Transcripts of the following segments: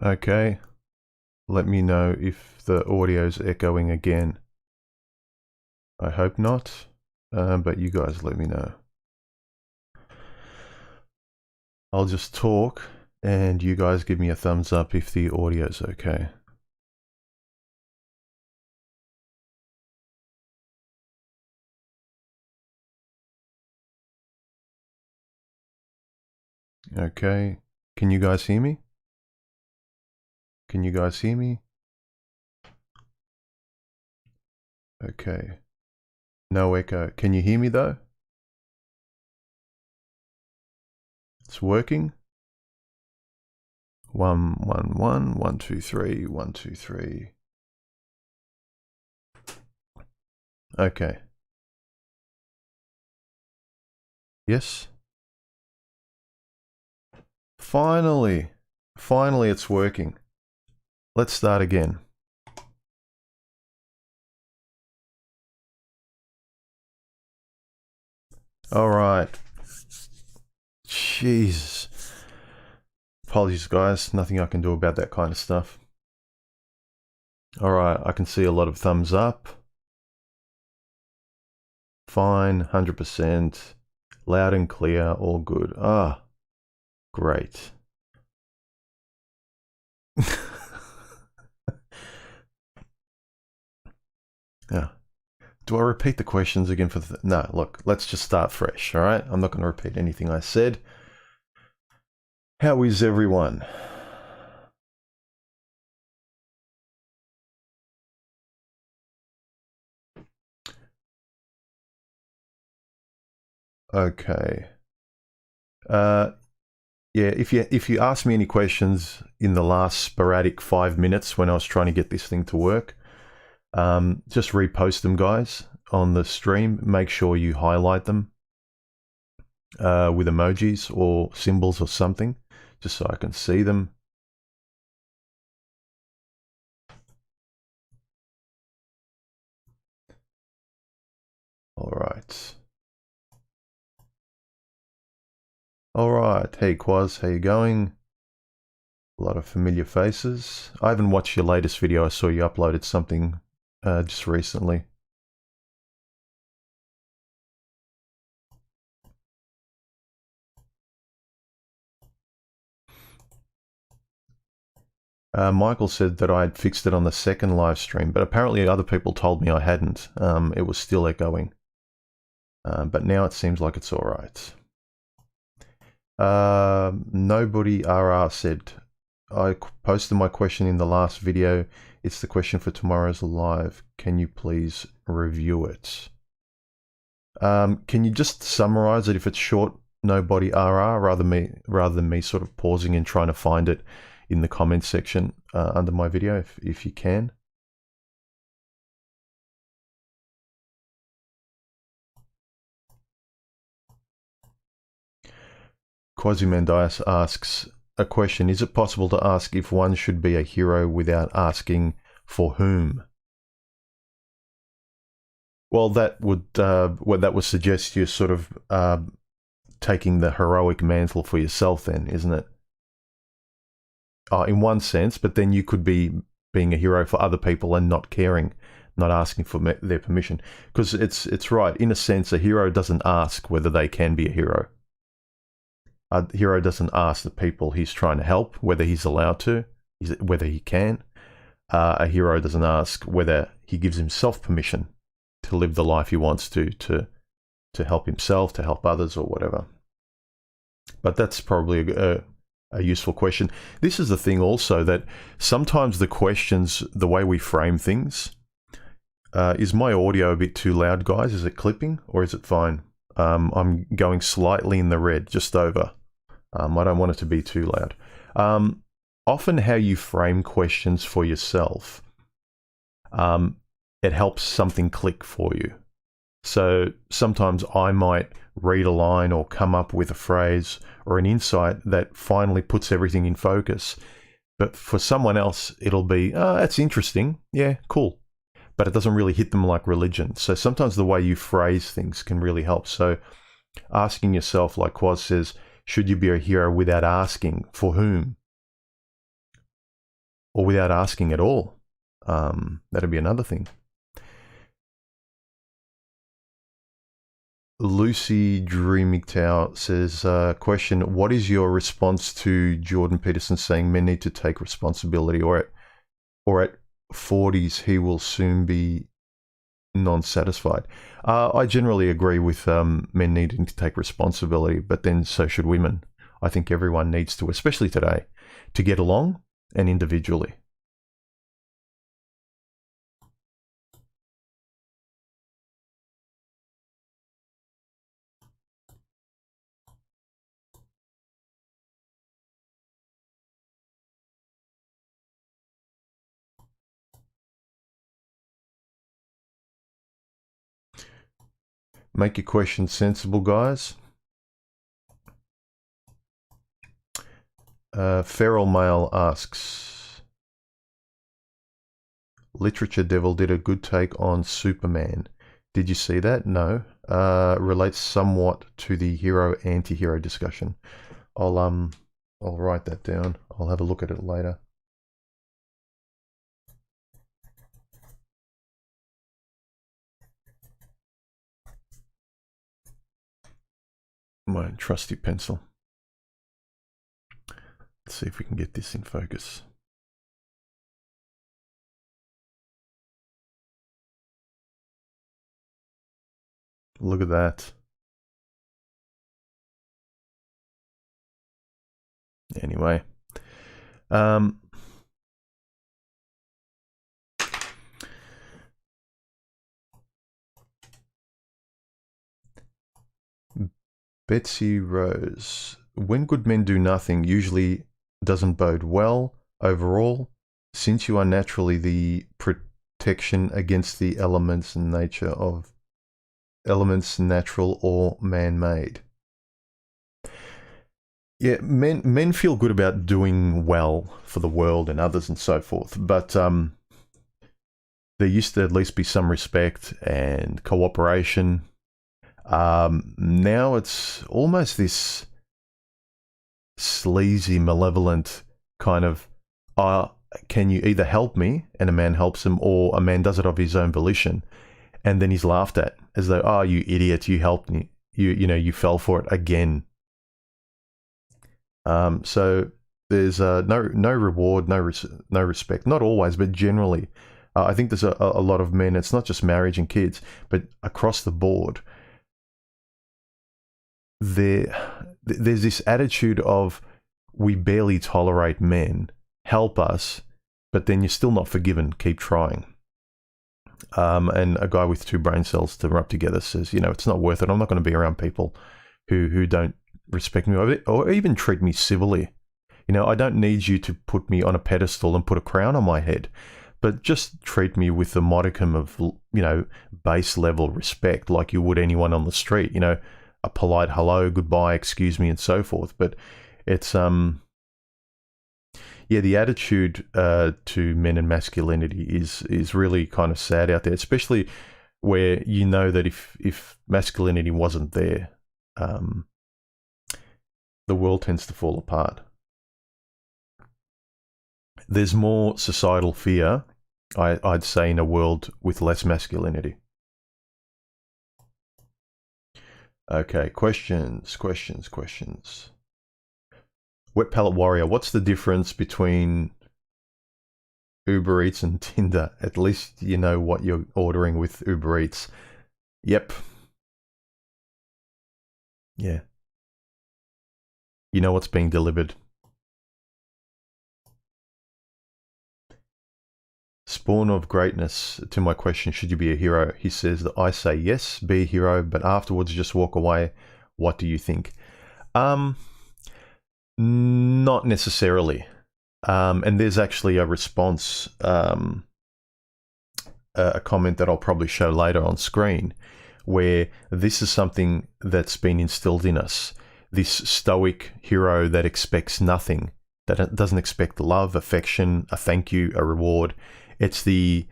Okay. Let me know if the audio's echoing again. I hope not, but you guys let me know. I'll just talk and you guys give me a thumbs up if the audio's okay. Okay. Can you guys hear me? Can you guys hear me? Okay. No echo. Can you hear me though? It's working. 1 1 1 1 2 3 1 2 3. Okay. Yes. Finally it's working. Let's start again. All right. Jeez. Apologies, guys. Nothing I can do about that kind of stuff. All right. I can see a lot of thumbs up. Fine. 100%. Loud and clear. All good. Ah, great. Yeah. Do I repeat the questions again for the... No, look, let's just start fresh, all right? I'm not going to repeat anything I said. How is everyone? Okay. Yeah, if you asked me any questions in the last sporadic 5 minutes when I was trying to get this thing to work, just repost them, guys, on the stream. Make sure you highlight them with emojis or symbols or something, just so I can see them. All right. All right. Hey, Quaz, how you going? A lot of familiar faces. I haven't watched your latest video. I saw you uploaded something just recently. Michael said that I had fixed it on the second live stream, but apparently other people told me I hadn't. It was still echoing. But now it seems like it's all right. Nobody RR said, I posted my question in the last video. It's the question for tomorrow's live. Can you please review it? Can you just summarize it if it's short? Nobody RR, rather than me sort of pausing and trying to find it in the comments section under my video, if you can. Quasimandias asks a question: is it possible to ask if one should be a hero without asking for whom? Well, that would suggest you're sort of taking the heroic mantle for yourself, then, isn't it? In one sense, but then you could be being a hero for other people and not caring, not asking for their permission. Because it's right, in a sense, a hero doesn't ask whether they can be a hero. A hero doesn't ask the people he's trying to help whether he's allowed to, whether he can. A hero doesn't ask whether he gives himself permission to live the life he wants to help himself, to help others, or whatever. But that's probably a useful question. This is the thing also, that sometimes the questions, the way we frame things, is my audio a bit too loud, guys? Is it clipping or is it fine? I'm going slightly in the red, just over. I don't want it to be too loud. Often how you frame questions for yourself, it helps something click for you. So sometimes I might read a line or come up with a phrase or an insight that finally puts everything in focus. But for someone else, it'll be, oh, that's interesting. Yeah, cool. But it doesn't really hit them like religion. So sometimes the way you phrase things can really help. So asking yourself, like Quaz says, should you be a hero without asking for whom? or without asking at all. That'd be another thing. Lucy Dreaming Tower says, question, what is your response to Jordan Peterson saying men need to take responsibility, or at 40s he will soon be non-satisfied? I generally agree with men needing to take responsibility, but then so should women. I think everyone needs to, especially today, to get along and individually. Make your questions sensible, guys. Feral Male asks, Literature Devil did a good take on Superman. Did you see that? No. Relates somewhat to the hero anti-hero discussion. I'll write that down. I'll have a look at it later. My trusty pencil. Let's see if we can get this in focus. Look at that. Anyway. Betsy Rose. When good men do nothing, usually doesn't bode well overall, since you are naturally the protection against the elements and nature of elements natural or man-made. Yeah, men feel good about doing well for the world and others and so forth, but there used to at least be some respect and cooperation. Now it's almost this sleazy, malevolent kind of, can you either help me, and a man helps him, or a man does it of his own volition, and then he's laughed at as though, oh, you idiot, you helped me, you fell for it again. So there's no reward, no respect. Not always, but generally, I think there's a lot of men. It's not just marriage and kids, but across the board, there's this attitude of, we barely tolerate men, help us, but then you're still not forgiven, keep trying. And a guy with 2 brain cells to rub together says, it's not worth it. I'm not going to be around people who don't respect me or even treat me civilly. I don't need you to put me on a pedestal and put a crown on my head, but just treat me with a modicum of, base level respect, like you would anyone on the street, a polite hello, goodbye, excuse me, and so forth. But it's, the attitude to men and masculinity is really kind of sad out there, especially where that if masculinity wasn't there, the world tends to fall apart. There's more societal fear, I'd say, in a world with less masculinity. Okay, questions. Wet Palette Warrior, what's the difference between Uber Eats and Tinder? At least you know what you're ordering with Uber Eats. Yep. Yeah. You know what's being delivered. Spawn of Greatness, to my question, should you be a hero? He says that I say yes, be a hero, but afterwards just walk away. What do you think? Not necessarily. And there's actually a response, a comment that I'll probably show later on screen, where this is something that's been instilled in us. This stoic hero that expects nothing, that doesn't expect love, affection, a thank you, a reward. It's the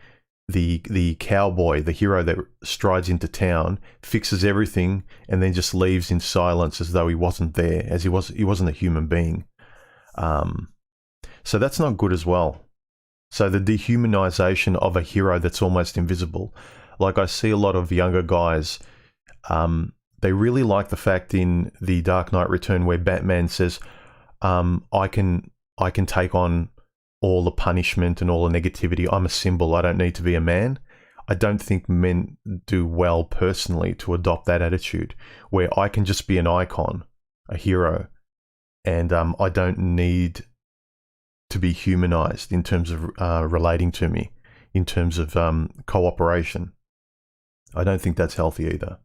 cowboy, the hero that strides into town, fixes everything, and then just leaves in silence as though he wasn't there, as he wasn't a human being. So that's not good as well. So the dehumanization of a hero that's almost invisible. Like I see a lot of younger guys, they really like the fact in The Dark Knight Return where Batman says, I can take on all the punishment and all the negativity. I'm a symbol. I don't need to be a man. I don't think men do well personally to adopt that attitude where I can just be an icon, a hero, and I don't need to be humanized in terms of relating to me, in terms of cooperation. I don't think that's healthy either.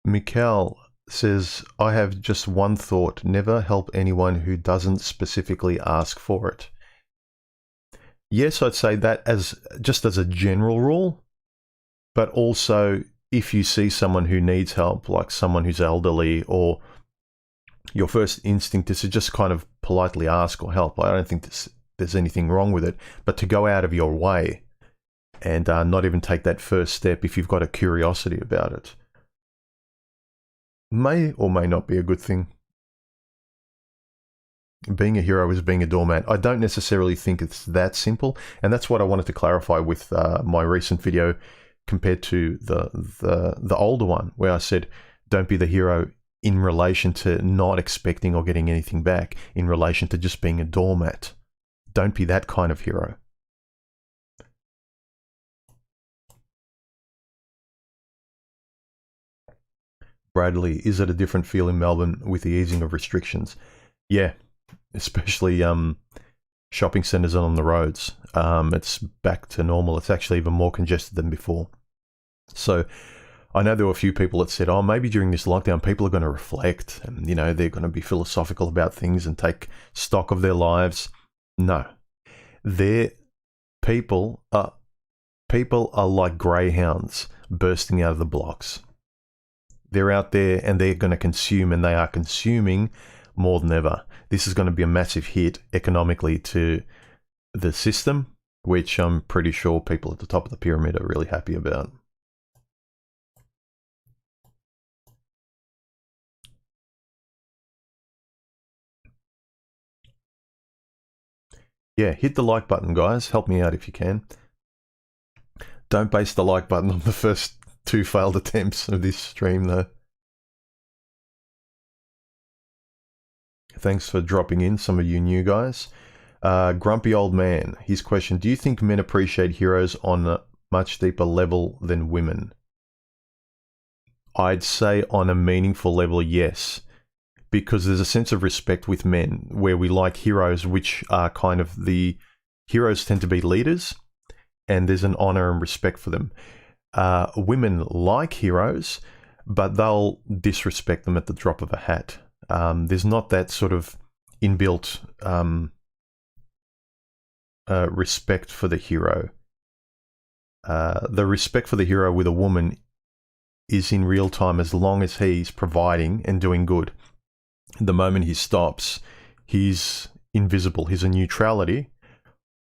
Mikkel says, I have just one thought. Never help anyone who doesn't specifically ask for it. Yes, I'd say that as just as a general rule, but also if you see someone who needs help, like someone who's elderly, or your first instinct is to just kind of politely ask or help. I don't think there's anything wrong with it, but to go out of your way and not even take that first step if you've got a curiosity about it may or may not be a good thing. Being a hero is being a doormat. I don't necessarily think it's that simple, and that's what I wanted to clarify with my recent video compared to the older one, where I said, don't be the hero in relation to not expecting or getting anything back, in relation to just being a doormat. Don't be that kind of hero. Bradley, is it a different feel in Melbourne with the easing of restrictions? Yeah, especially shopping centres on the roads. It's back to normal. It's actually even more congested than before. So I know there were a few people that said, oh, maybe during this lockdown people are going to reflect and, you know, they're going to be philosophical about things and take stock of their lives. No. People are like greyhounds bursting out of the blocks. They're out there and they're going to consume, and they are consuming more than ever. This is going to be a massive hit economically to the system, which I'm pretty sure people at the top of the pyramid are really happy about. Yeah, hit the like button, guys. Help me out if you can. Don't base the like button on the first 2 failed attempts of this stream, though. Thanks for dropping in, some of you new guys. Grumpy Old Man, his question, do you think men appreciate heroes on a much deeper level than women? I'd say on a meaningful level, yes. Because there's a sense of respect with men where we like heroes, which are kind of the heroes tend to be leaders, and there's an honor and respect for them. Women like heroes, but they'll disrespect them at the drop of a hat. There's not that sort of inbuilt respect for the hero. The respect for the hero with a woman is in real time as long as he's providing and doing good. The moment he stops, he's invisible. He's a neutrality,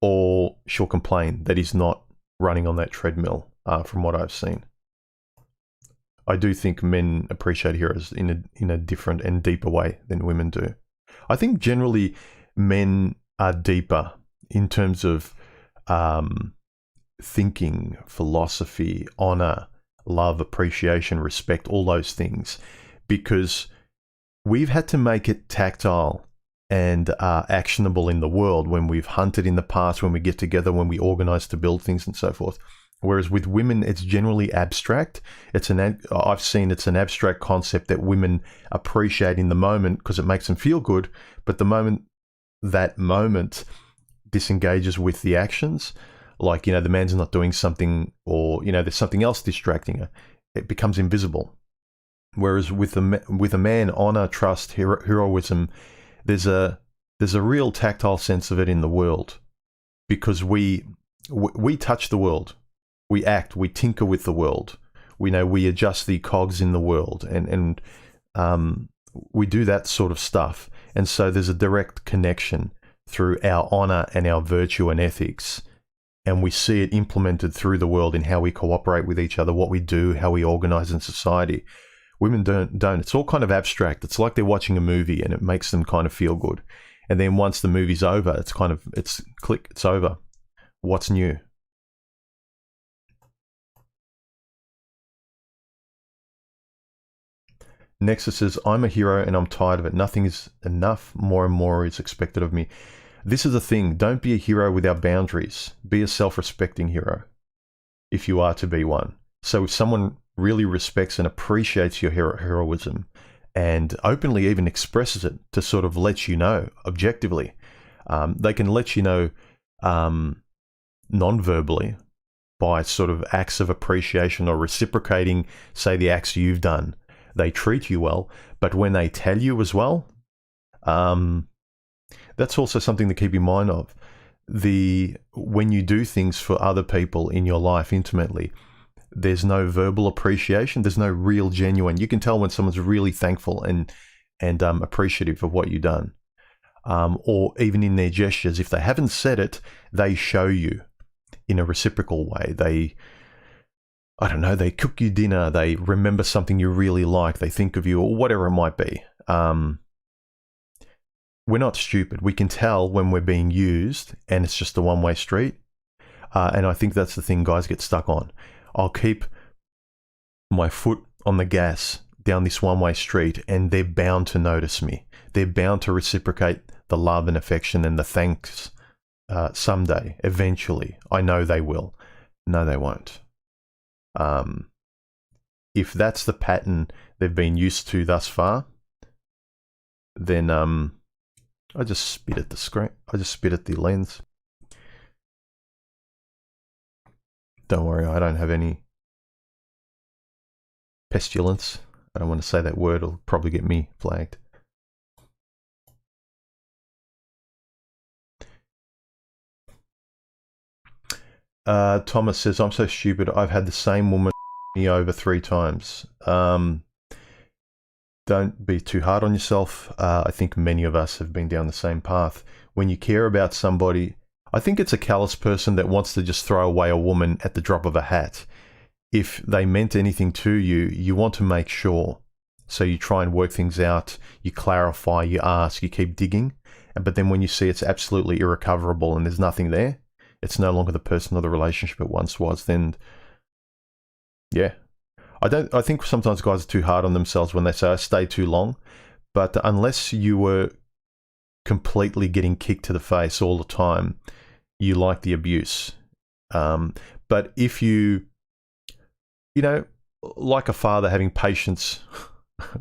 or she'll complain that he's not running on that treadmill, from what I've seen. I do think men appreciate heroes in a different and deeper way than women do. I think generally men are deeper in terms of thinking, philosophy, honor, love, appreciation, respect, all those things, because we've had to make it tactile and actionable in the world when we've hunted in the past, when we get together, when we organize to build things and so forth. Whereas with women, it's generally abstract. I've seen it's an abstract concept that women appreciate in the moment because it makes them feel good. But the moment that moment disengages with the actions, like, you know, the man's not doing something, or, you know, there's something else distracting her, it becomes invisible. Whereas with a man, honor, trust, heroism, there's a real tactile sense of it in the world, because we touch the world. we act, we tinker with the world. We adjust the cogs in the world, and we do that sort of stuff. And so there's a direct connection through our honor and our virtue and ethics, and we see it implemented through the world in how we cooperate with each other, what we do, how we organize in society. Women don't. It's all kind of abstract. It's like they're watching a movie and it makes them kind of feel good. And then once the movie's over, it's click, it's over. What's new? Nexus says, I'm a hero and I'm tired of it. Nothing is enough. More and more is expected of me. This is the thing. Don't be a hero without boundaries. Be a self-respecting hero, if you are to be one. So if someone really respects and appreciates your heroism and openly even expresses it to sort of let you know objectively, they can let you know non-verbally by sort of acts of appreciation or reciprocating, say, the acts you've done. They treat you well, but when they tell you as well, that's also something to keep in mind of. When you do things for other people in your life intimately, there's no verbal appreciation. There's no real genuine. You can tell when someone's really thankful and appreciative of what you've done. Or even in their gestures, if they haven't said it, they show you in a reciprocal way. They cook you dinner, they remember something you really like, they think of you, or whatever it might be. We're not stupid. We can tell when we're being used and it's just a one-way street. And I think that's the thing guys get stuck on. I'll keep my foot on the gas down this one-way street and they're bound to notice me. They're bound to reciprocate the love and affection and the thanks someday, eventually. I know they will. No, they won't. If that's the pattern they've been used to thus far, then I just spit at the screen. I just spit at the lens. Don't worry, I don't have any pestilence. I don't want to say that word, it'll probably get me flagged. Thomas says, I'm so stupid. I've had the same woman me over 3 times. Don't be too hard on yourself. I think many of us have been down the same path. When you care about somebody, I think it's a callous person that wants to just throw away a woman at the drop of a hat. If they meant anything to you, you want to make sure. So you try and work things out, you clarify, you ask, you keep digging. But then when you see it's absolutely irrecoverable and there's nothing there, it's no longer the person or the relationship it once was, then yeah. I think sometimes guys are too hard on themselves when they say I stay too long, but unless you were completely getting kicked to the face all the time, you like the abuse. But if you like a father having patience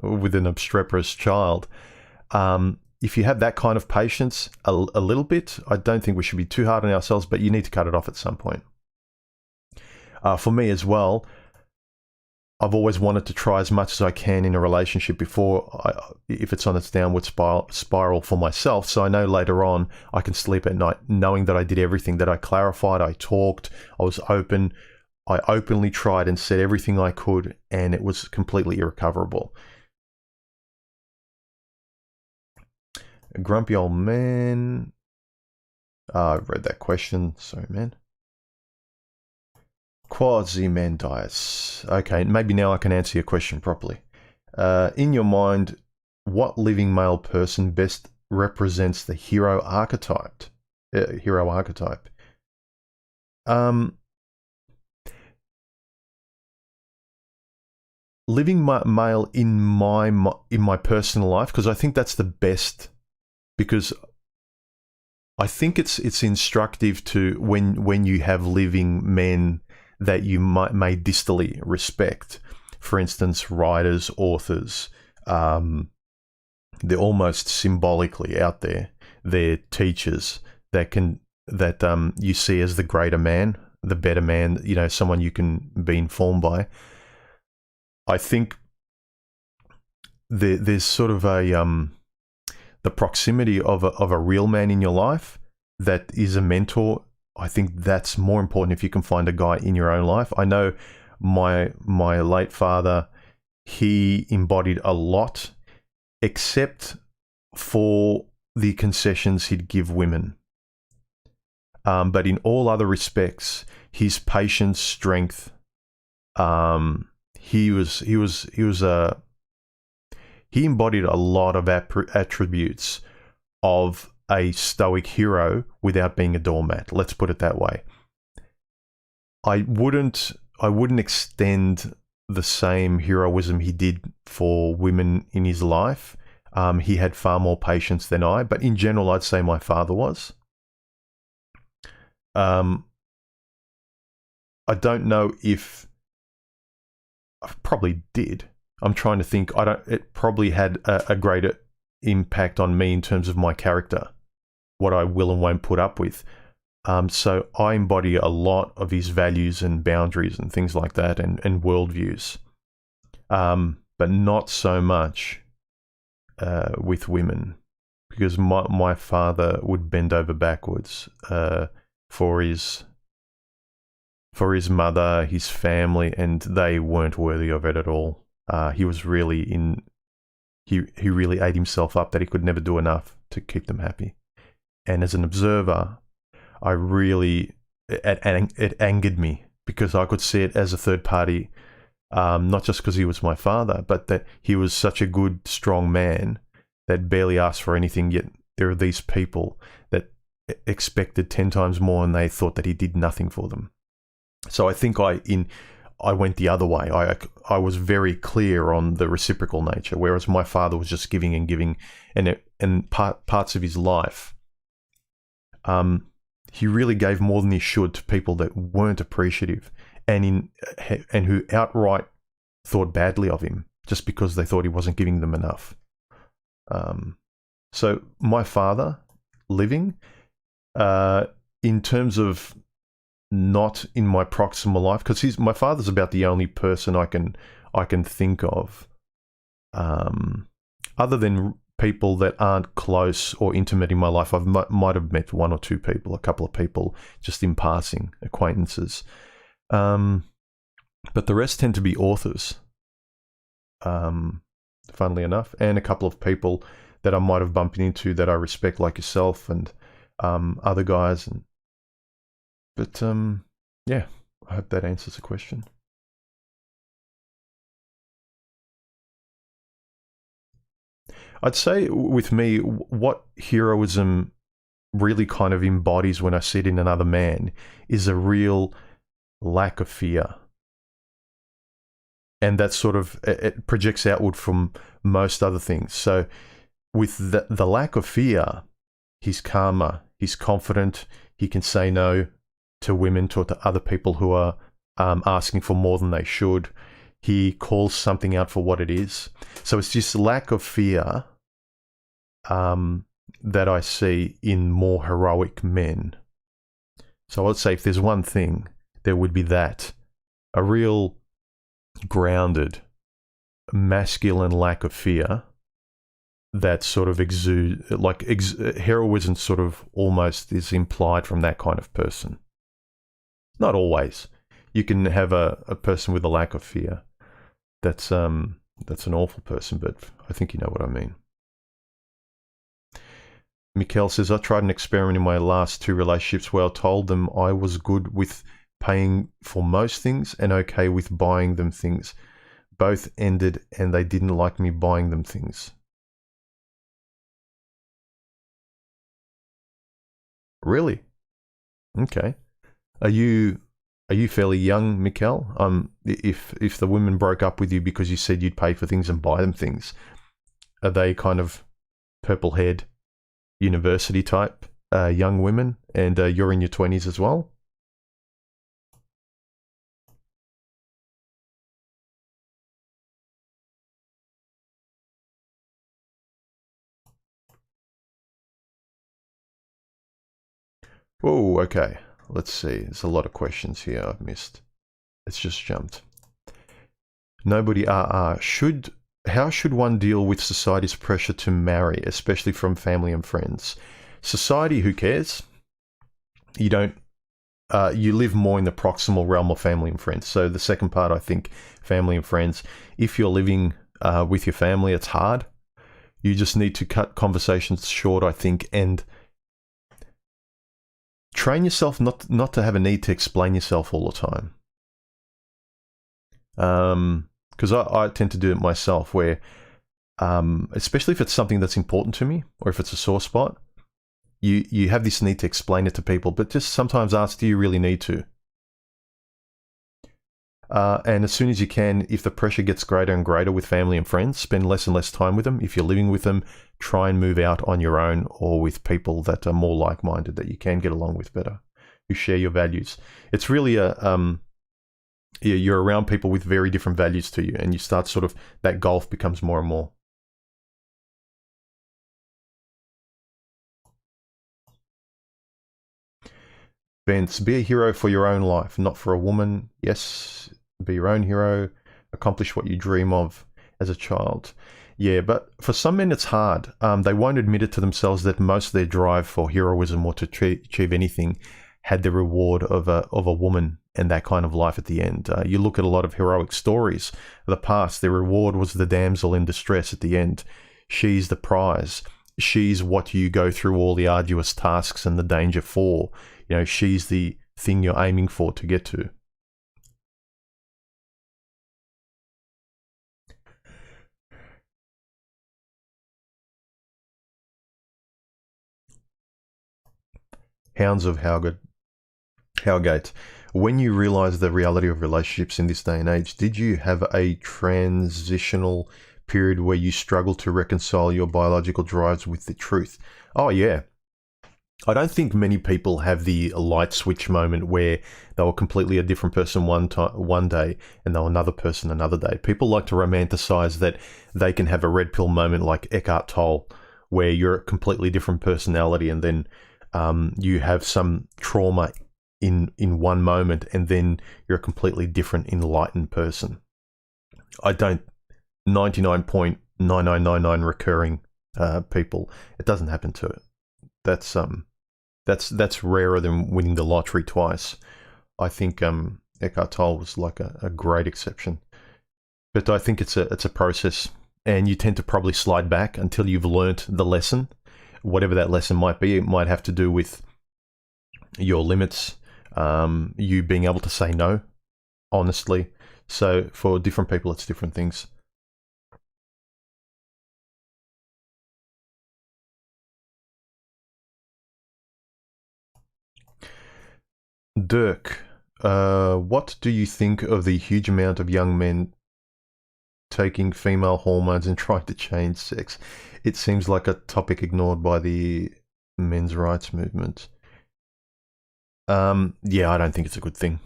with an obstreperous child, if you have that kind of patience a little bit, I don't think we should be too hard on ourselves, but you need to cut it off at some point. For me as well, I've always wanted to try as much as I can in a relationship if it's on its downward spiral for myself, so I know later on I can sleep at night knowing that I did everything, that I clarified, I talked, I was open, I openly tried and said everything I could, and it was completely irrecoverable. A grumpy old man. I've read that question. Sorry, man. Quasi-Mandias. Okay, maybe now I can answer your question properly. In your mind, what living male person best represents the hero archetype? Living male in my personal life, because I think that's the best. Because I think it's instructive to when you have living men that you may distally respect. For instance, writers, authors, they're almost symbolically out there. They're teachers that you see as the greater man, the better man, someone you can be informed by. I think there's sort of the proximity of a real man in your life that is a mentor I think that's more important if you can find a guy in your own life. I know my late father, he embodied a lot, except for the concessions he'd give women. But in all other respects, his patience, strength, he embodied a lot of attributes of a stoic hero without being a doormat. Let's put it that way. I wouldn't extend the same heroism he did for women in his life. He had far more patience than I, but in general, I'd say my father was. I don't know if I probably did. I'm trying to think. It probably had a greater impact on me in terms of my character, what I will and won't put up with. So I embody a lot of his values and boundaries and things like that, and worldviews, but not so much with women, because my father would bend over backwards for his mother, his family, and they weren't worthy of it at all. He was really he really ate himself up that he could never do enough to keep them happy. And as an observer, I really, it angered me, because I could see it as a third party, not just because he was my father, but that he was such a good, strong man that barely asked for anything, yet there are these people that expected 10 times more, and they thought that he did nothing for them. So I think I went the other way. I was very clear on the reciprocal nature, whereas my father was just giving and giving, and parts of his life, he really gave more than he should to people that weren't appreciative, and who outright thought badly of him just because they thought he wasn't giving them enough. So my father, living, in terms of not in my proximal life, because my father's about the only person I can think of, other than people that aren't close or intimate in my life. I might have met one or two people, a couple of people, just in passing, acquaintances. But the rest tend to be authors, funnily enough, and a couple of people that I might have bumped into that I respect, like yourself and other guys. But yeah, I hope that answers the question. I'd say with me, what heroism really kind of embodies when I see it in another man is a real lack of fear. And that sort of, it projects outward from most other things. So with the lack of fear, he's calmer, he's confident, he can say no to women, to other people who are asking for more than they should. He calls something out for what it is. So it's this lack of fear that I see in more heroic men. So I'd say if there's one thing, there would be that. A real grounded, masculine lack of fear that sort of heroism sort of almost is implied from that kind of person. Not always. You can have a person with a lack of fear. That's an awful person, but I think you know what I mean. Mikkel says, I tried an experiment in my last 2 relationships where I told them I was good with paying for most things and okay with buying them things. Both ended and they didn't like me buying them things. Really? Okay. Are you fairly young, Mikkel? If the women broke up with you because you said you'd pay for things and buy them things, are they kind of purple-haired university type young women, and you're in your 20s as well? Oh, okay. Let's see. There's a lot of questions here I've missed. It's just jumped. Nobody How should one deal with society's pressure to marry, especially from family and friends? Society, who cares? You don't you live more in the proximal realm of family and friends. So the second part, I think, family and friends. If you're living with your family, it's hard. You just need to cut conversations short, I think, and train yourself not to have a need to explain yourself all the time. Because I tend to do it myself, where especially if it's something that's important to me, or if it's a sore spot, you have this need to explain it to people, but just sometimes ask, do you really need to? And as soon as you can, if the pressure gets greater and greater with family and friends, spend less and less time with them. If you're living with them, try and move out on your own or with people that are more like-minded, that you can get along with better, who share your values. It's really you're around people with very different values to you, and you start sort of, that gulf becomes more and more. Vince, be a hero for your own life, not for a woman. Yes, be your own hero. Accomplish what you dream of as a child. Yeah, but for some men it's hard. They won't admit it to themselves that most of their drive for heroism or to achieve anything had the reward of a woman and that kind of life at the end. You look at a lot of heroic stories of the past, their reward was the damsel in distress at the end. She's the prize. She's what you go through all the arduous tasks and the danger for. You know, she's the thing you're aiming for to get to. Hounds of Howgate. When you realize the reality of relationships in this day and age, did you have a transitional period where you struggled to reconcile your biological drives with the truth? Oh, yeah. I don't think many people have the light switch moment where they were completely a different person one day and they were another person another day. People like to romanticize that they can have a red pill moment like Eckhart Tolle, where you're a completely different personality and then you have some trauma in one moment and then you're a completely different enlightened person. I don't. 99.9999 recurring people, it doesn't happen to it. That's rarer than winning the lottery twice. I think Eckhart Tolle was like a great exception, but I think it's a process, and you tend to probably slide back until you've learnt the lesson, whatever that lesson might be. It might have to do with your limits, you being able to say no, honestly. So for different people, it's different things. Dirk, what do you think of the huge amount of young men taking female hormones and trying to change sex? It seems like a topic ignored by the men's rights movement. Yeah, I don't think it's a good thing,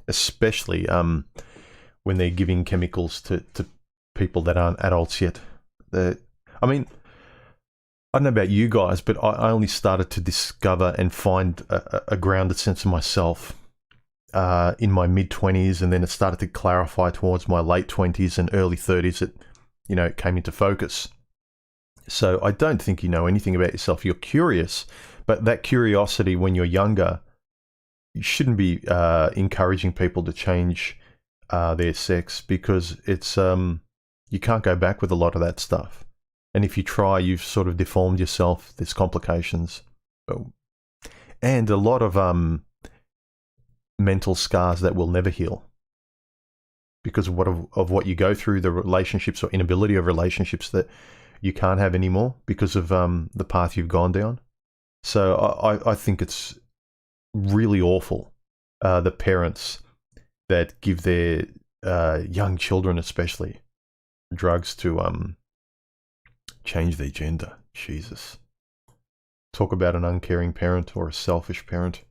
especially when they're giving chemicals to people that aren't adults yet. I mean, I don't know about you guys, but I only started to discover and find a grounded sense of myself in my mid-20s, and then it started to clarify towards my late 20s and early 30s. It came into focus. So I don't think you know anything about yourself. You're curious, but that curiosity when you're younger, you shouldn't be encouraging people to change their sex, because it's you can't go back with a lot of that stuff. And if you try, you've sort of deformed yourself. There's complications. And a lot of mental scars that will never heal because of what you go through, the relationships or inability of relationships that you can't have anymore because of the path you've gone down. So I think it's really awful, the parents that give their young children especially drugs to change their gender. Jesus. Talk about an uncaring parent or a selfish parent.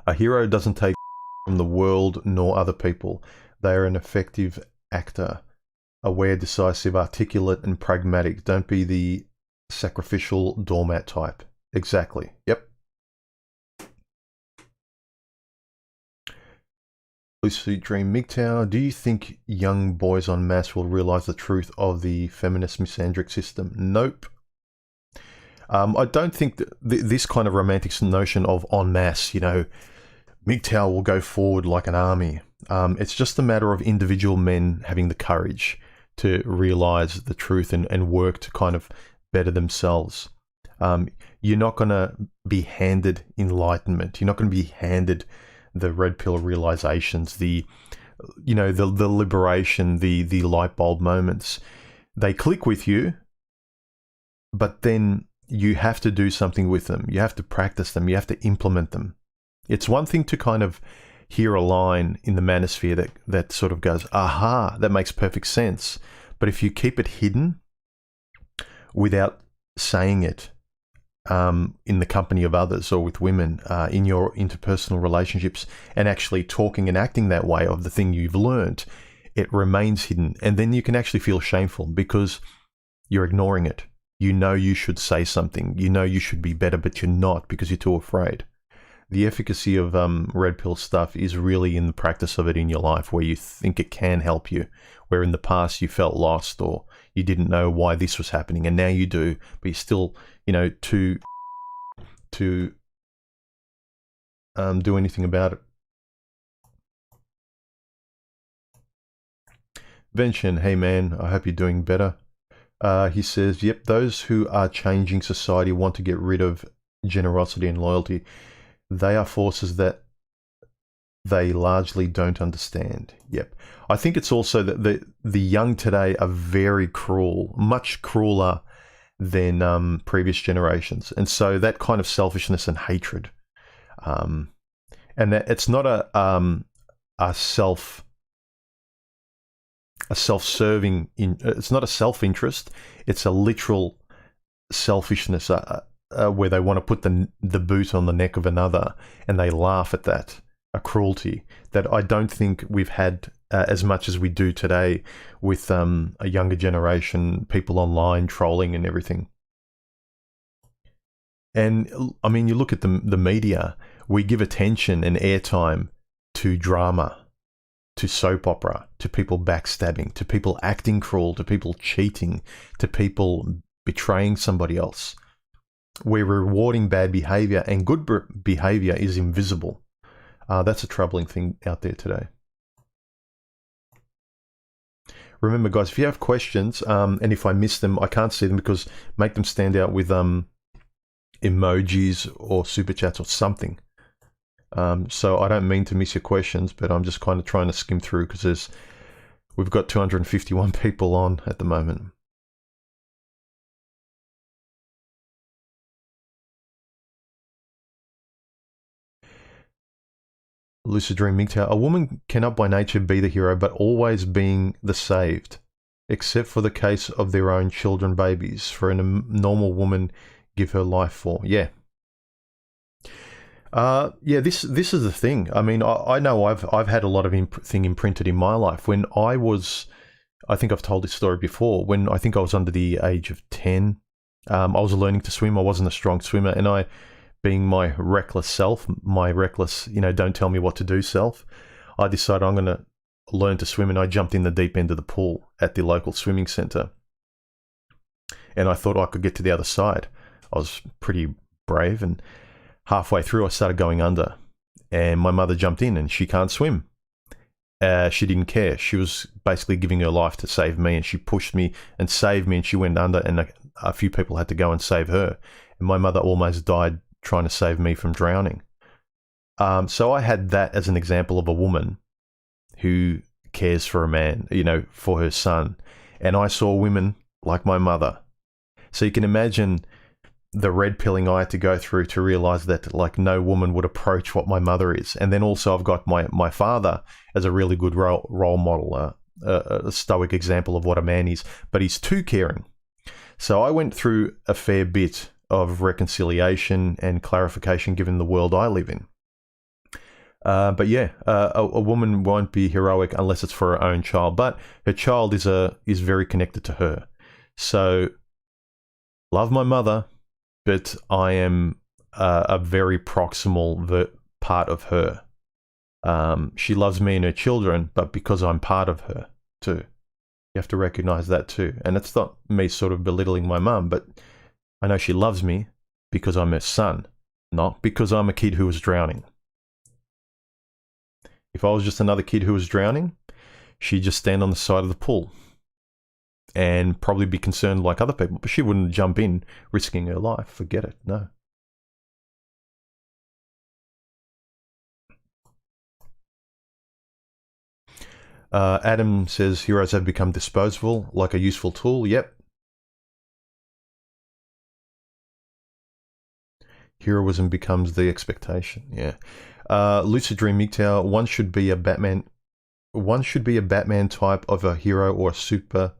A hero doesn't take from the world nor other people. They are an effective actor. Aware, decisive, articulate, and pragmatic. Don't be the sacrificial doormat type. Exactly. Yep. Lucid Dream MGTOW, do you think young boys en masse will realise the truth of the feminist misandric system? Nope. I don't think that this kind of romantic notion of en masse, you know, MGTOW will go forward like an army. It's just a matter of individual men having the courage to realise the truth and work to kind of better themselves. You're not going to be handed enlightenment. You're not going to be handed the red pill realizations, the liberation, the light bulb moments. They click with you, but then you have to do something with them. You have to practice them. You have to implement them. It's one thing to kind of hear a line in the manosphere that sort of goes, aha, that makes perfect sense. But if you keep it hidden without saying it in the company of others or with women, in your interpersonal relationships, and actually talking and acting that way of the thing you've learned, it remains hidden. And then you can actually feel shameful because you're ignoring it. You know you should say something. You know you should be better, but you're not because you're too afraid. The efficacy of red pill stuff is really in the practice of it in your life, where you think it can help you, where in the past you felt lost or you didn't know why this was happening, and now you do, but you're still, to do anything about it. Vention, hey man, I hope you're doing better. He says, yep, those who are changing society want to get rid of generosity and loyalty. They are forces that they largely don't understand. Yep. I think it's also that the young today are very cruel, much crueler than previous generations. And so that kind of selfishness and hatred, and that it's not a self-serving, it's not a self-interest, it's a literal selfishness, where they want to put the boot on the neck of another, and they laugh at that, a cruelty that I don't think we've had as much as we do today with a younger generation, people online trolling and everything. And I mean, you look at the media, we give attention and airtime to drama, to soap opera, to people backstabbing, to people acting cruel, to people cheating, to people betraying somebody else. We're rewarding bad behavior, and good behavior is invisible. That's a troubling thing out there today. Remember, guys, if you have questions, and if I miss them, I can't see them, because make them stand out with emojis or super chats or something. So I don't mean to miss your questions, but I'm just kind of trying to skim through, because we've got 251 people on at the moment. Lucid Dream MGTOW, a woman cannot by nature be the hero, but always being the saved, except for the case of their own children, babies. For a normal woman, give her life for. Yeah. Yeah, this is the thing. I mean, I know I've had a lot of thing imprinted in my life. When I think I've told this story before, when I think I was under the age of 10, I was learning to swim. I wasn't a strong swimmer, and being my reckless self, my reckless, don't tell me what to do self, I decided I'm going to learn to swim, and I jumped in the deep end of the pool at the local swimming centre. And I thought I could get to the other side. I was pretty brave, and halfway through I started going under, and my mother jumped in, and she can't swim. She didn't care. She was basically giving her life to save me, and she pushed me and saved me, and she went under, and a few people had to go and save her. And my mother almost died trying to save me from drowning. So I had that as an example of a woman who cares for a man, for her son. And I saw women like my mother. So you can imagine the red pilling I had to go through to realize that no woman would approach what my mother is. And then also I've got my father as a really good role model, a stoic example of what a man is, but he's too caring. So I went through a fair bit of reconciliation and clarification given the world I live in. But yeah, a woman won't be heroic unless it's for her own child, but her child is very connected to her. So love my mother, but I am a very proximal part of her. She loves me and her children, but because I'm part of her too. You have to recognize that too. And it's not me sort of belittling my mum, but I know she loves me because I'm her son, not because I'm a kid who was drowning. If I was just another kid who was drowning, she'd just stand on the side of the pool and probably be concerned like other people, but she wouldn't jump in risking her life. Forget it, no. Adam says, heroes have become disposable, like a useful tool. Yep. Heroism becomes the expectation, yeah. Lucid Dream MGTOW, one should be a Batman type of a hero or a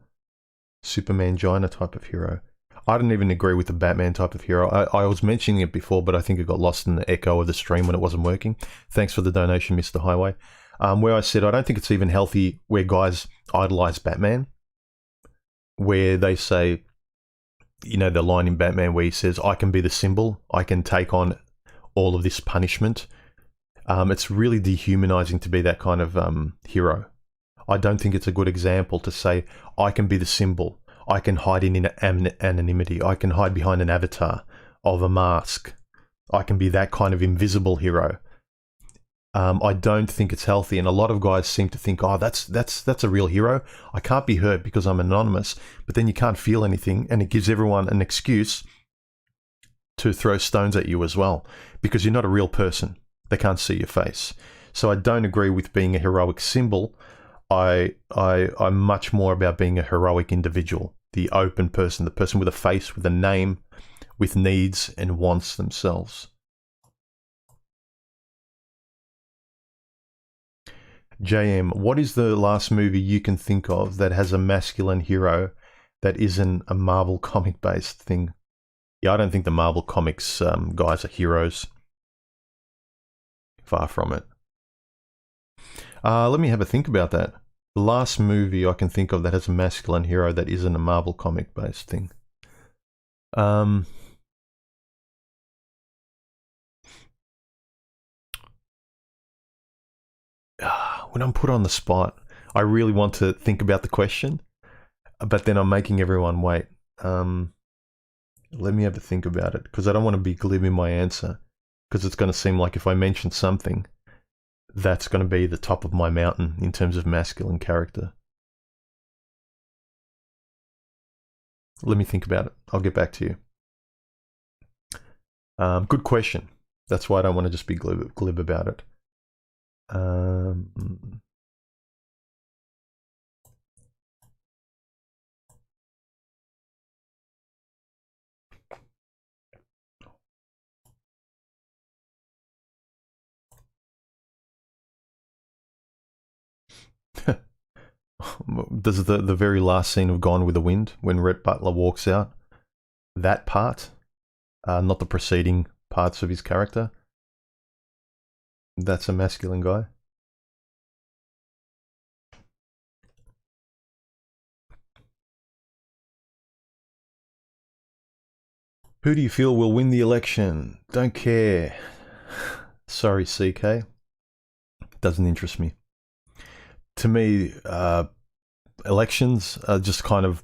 Superman Gina type of hero. I didn't even agree with the Batman type of hero. I was mentioning it before, but I think it got lost in the echo of the stream when it wasn't working. Thanks for the donation, Mr. Highway. Where I said I don't think it's even healthy where guys idolize Batman, where they say, you know, the line in Batman where he says, I can be the symbol, I can take on all of this punishment. It's really dehumanizing to be that kind of hero. I don't think it's a good example to say, I can be the symbol, I can hide in anonymity, I can hide behind an avatar of a mask, I can be that kind of invisible hero. I don't think it's healthy, and a lot of guys seem to think, oh, that's a real hero. I can't be hurt because I'm anonymous, but then you can't feel anything, and it gives everyone an excuse to throw stones at you as well, because you're not a real person. They can't see your face. So I don't agree with being a heroic symbol. I'm much more about being a heroic individual, the open person, the person with a face, with a name, with needs and wants themselves. JM, what is the last movie you can think of that has a masculine hero that isn't a Marvel comic-based thing? Yeah, I don't think the Marvel Comics guys are heroes. Far from it. Let me have a think about that. The last movie I can think of that has a masculine hero that isn't a Marvel comic-based thing. When I'm put on the spot, I really want to think about the question, but then I'm making everyone wait. Let me have a think about it, because I don't want to be glib in my answer, because it's going to seem like if I mention something, that's going to be the top of my mountain in terms of masculine character. Let me think about it. I'll get back to you. Good question. That's why I don't want to just be glib about it. Does the very last scene of Gone with the Wind, when Rhett Butler walks out, that part, not the preceding parts of his character, that's a masculine guy? Who do you feel will win the election? Don't care. Sorry, CK. Doesn't interest me. To me, elections are just kind of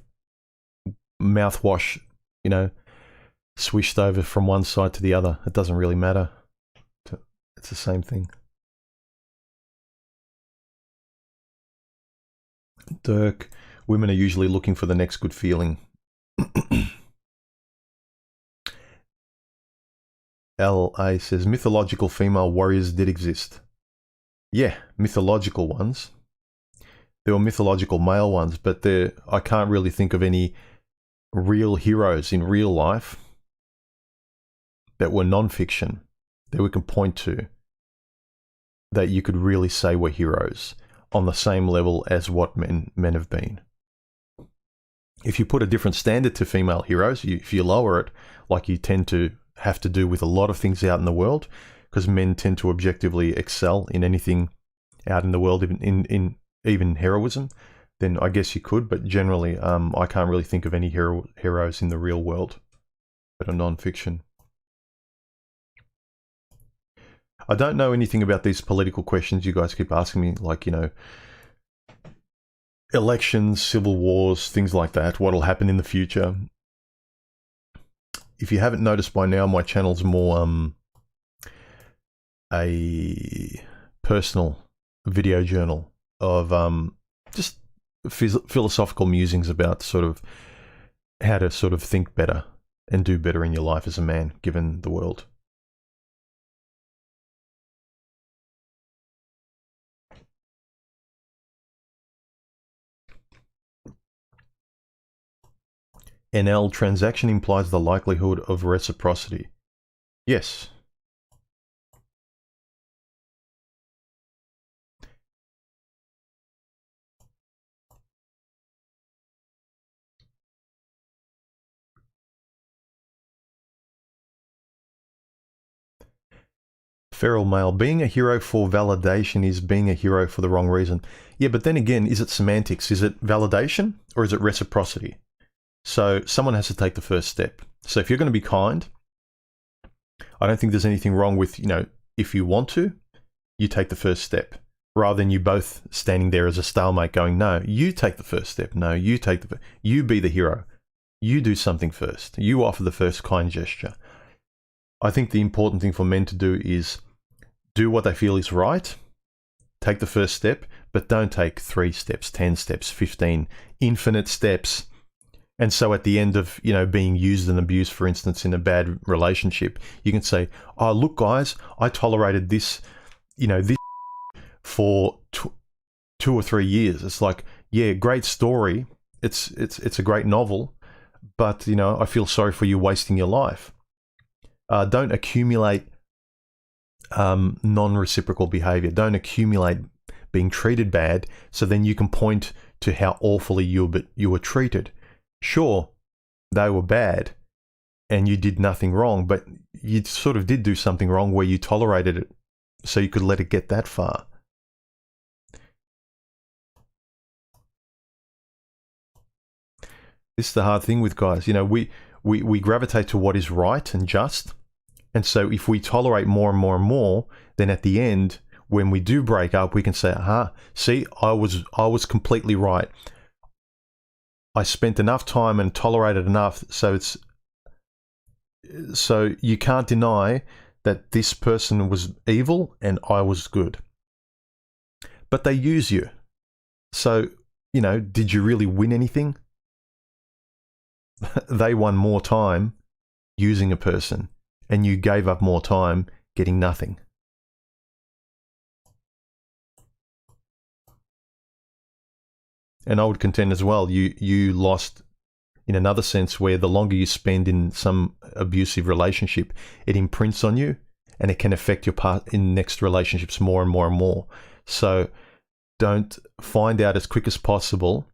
mouthwash, you know, swished over from one side to the other. It doesn't really matter. It's the same thing. Dirk, women are usually looking for the next good feeling. LA says, mythological female warriors did exist. Yeah, mythological ones. There were mythological male ones, but I can't really think of any real heroes in real life that were non-fiction that we can point to that you could really say were heroes on the same level as what men have been. If you put a different standard to female heroes, if you lower it, like you tend to have to do with a lot of things out in the world, because men tend to objectively excel in anything out in the world, even heroism, then I guess you could, but generally I can't really think of any heroes in the real world that are non-fiction. I don't know anything about these political questions you guys keep asking me, like, you know, elections, civil wars, things like that, what'll happen in the future. If you haven't noticed by now, my channel's more a personal video journal of just philosophical musings about sort of how to sort of think better and do better in your life as a man, given the world. NL, transaction implies the likelihood of reciprocity. Yes. Feral male, being a hero for validation is being a hero for the wrong reason. Yeah, but then again, is it semantics? Is it validation or is it reciprocity? So someone has to take the first step. So if you're going to be kind, I don't think there's anything wrong with, you know, if you want to, you take the first step. Rather than you both standing there as a stalemate going, no, you take the first step. No, you take you be the hero. You do something first. You offer the first kind gesture. I think the important thing for men to do is do what they feel is right, take the first step, but don't take 3 steps, 10 steps, 15, infinite steps. And so at the end of, you know, being used and abused, for instance, in a bad relationship, you can say, oh, look, guys, I tolerated this, you know, this for 2 or 3 years. It's like, yeah, great story. It's a great novel, but, you know, I feel sorry for you wasting your life. Don't accumulate non-reciprocal behavior. Don't accumulate being treated bad, so then you can point to how awfully you were treated. Sure, they were bad and you did nothing wrong, but you sort of did do something wrong where you tolerated it so you could let it get that far. This is the hard thing with guys. You know, we gravitate to what is right and just. And so if we tolerate more and more and more, then at the end, when we do break up, we can say, aha, see, I was completely right. I spent enough time and tolerated enough, so you can't deny that this person was evil and I was good. But they use you. So, you know, did you really win anything? They won more time using a person, and you gave up more time getting nothing. And I would contend as well, you lost in another sense, where the longer you spend in some abusive relationship, it imprints on you and it can affect your part in next relationships more and more and more. So don't find out as quick as possible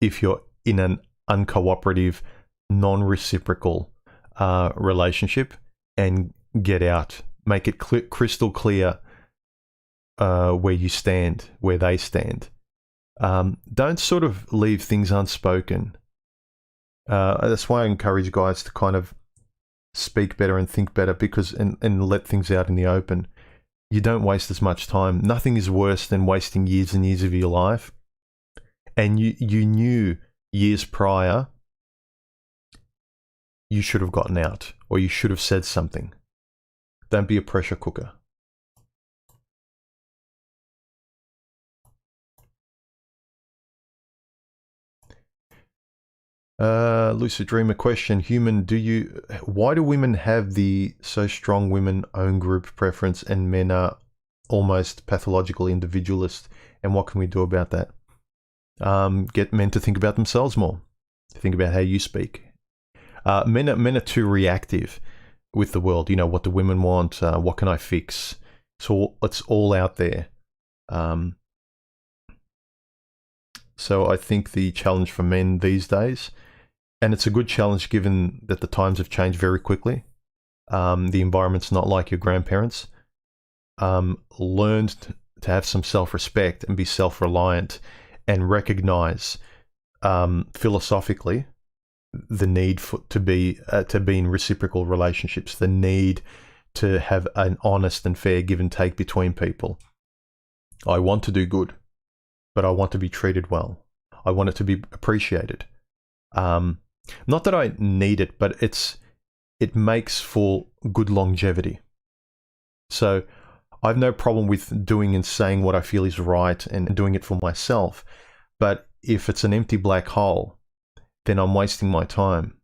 if you're in an uncooperative, non-reciprocal relationship, and get out. Make it crystal clear where you stand, where they stand. Don't sort of leave things unspoken. That's why I encourage guys to kind of speak better and think better, because and let things out in the open. You don't waste as much time. Nothing is worse than wasting years and years of your life. And you knew years prior you should have gotten out, or you should have said something. Don't be a pressure cooker. Lucid Dreamer question. Human, why do women have the so strong women own group preference and men are almost pathological individualists? And what can we do about that? Get men to think about themselves more. Think about how you speak. Men are too reactive with the world. You know, what do women want? What can I fix? So it's all out there. So I think the challenge for men these days, and it's a good challenge given that the times have changed very quickly. The environment's not like your grandparents. Learn to have some self-respect and be self-reliant, and recognize philosophically the need to be in reciprocal relationships, the need to have an honest and fair give and take between people. I want to do good, but I want to be treated well. I want it to be appreciated. Not that I need it, but it makes for good longevity. So I have no problem with doing and saying what I feel is right and doing it for myself. But if it's an empty black hole, then I'm wasting my time.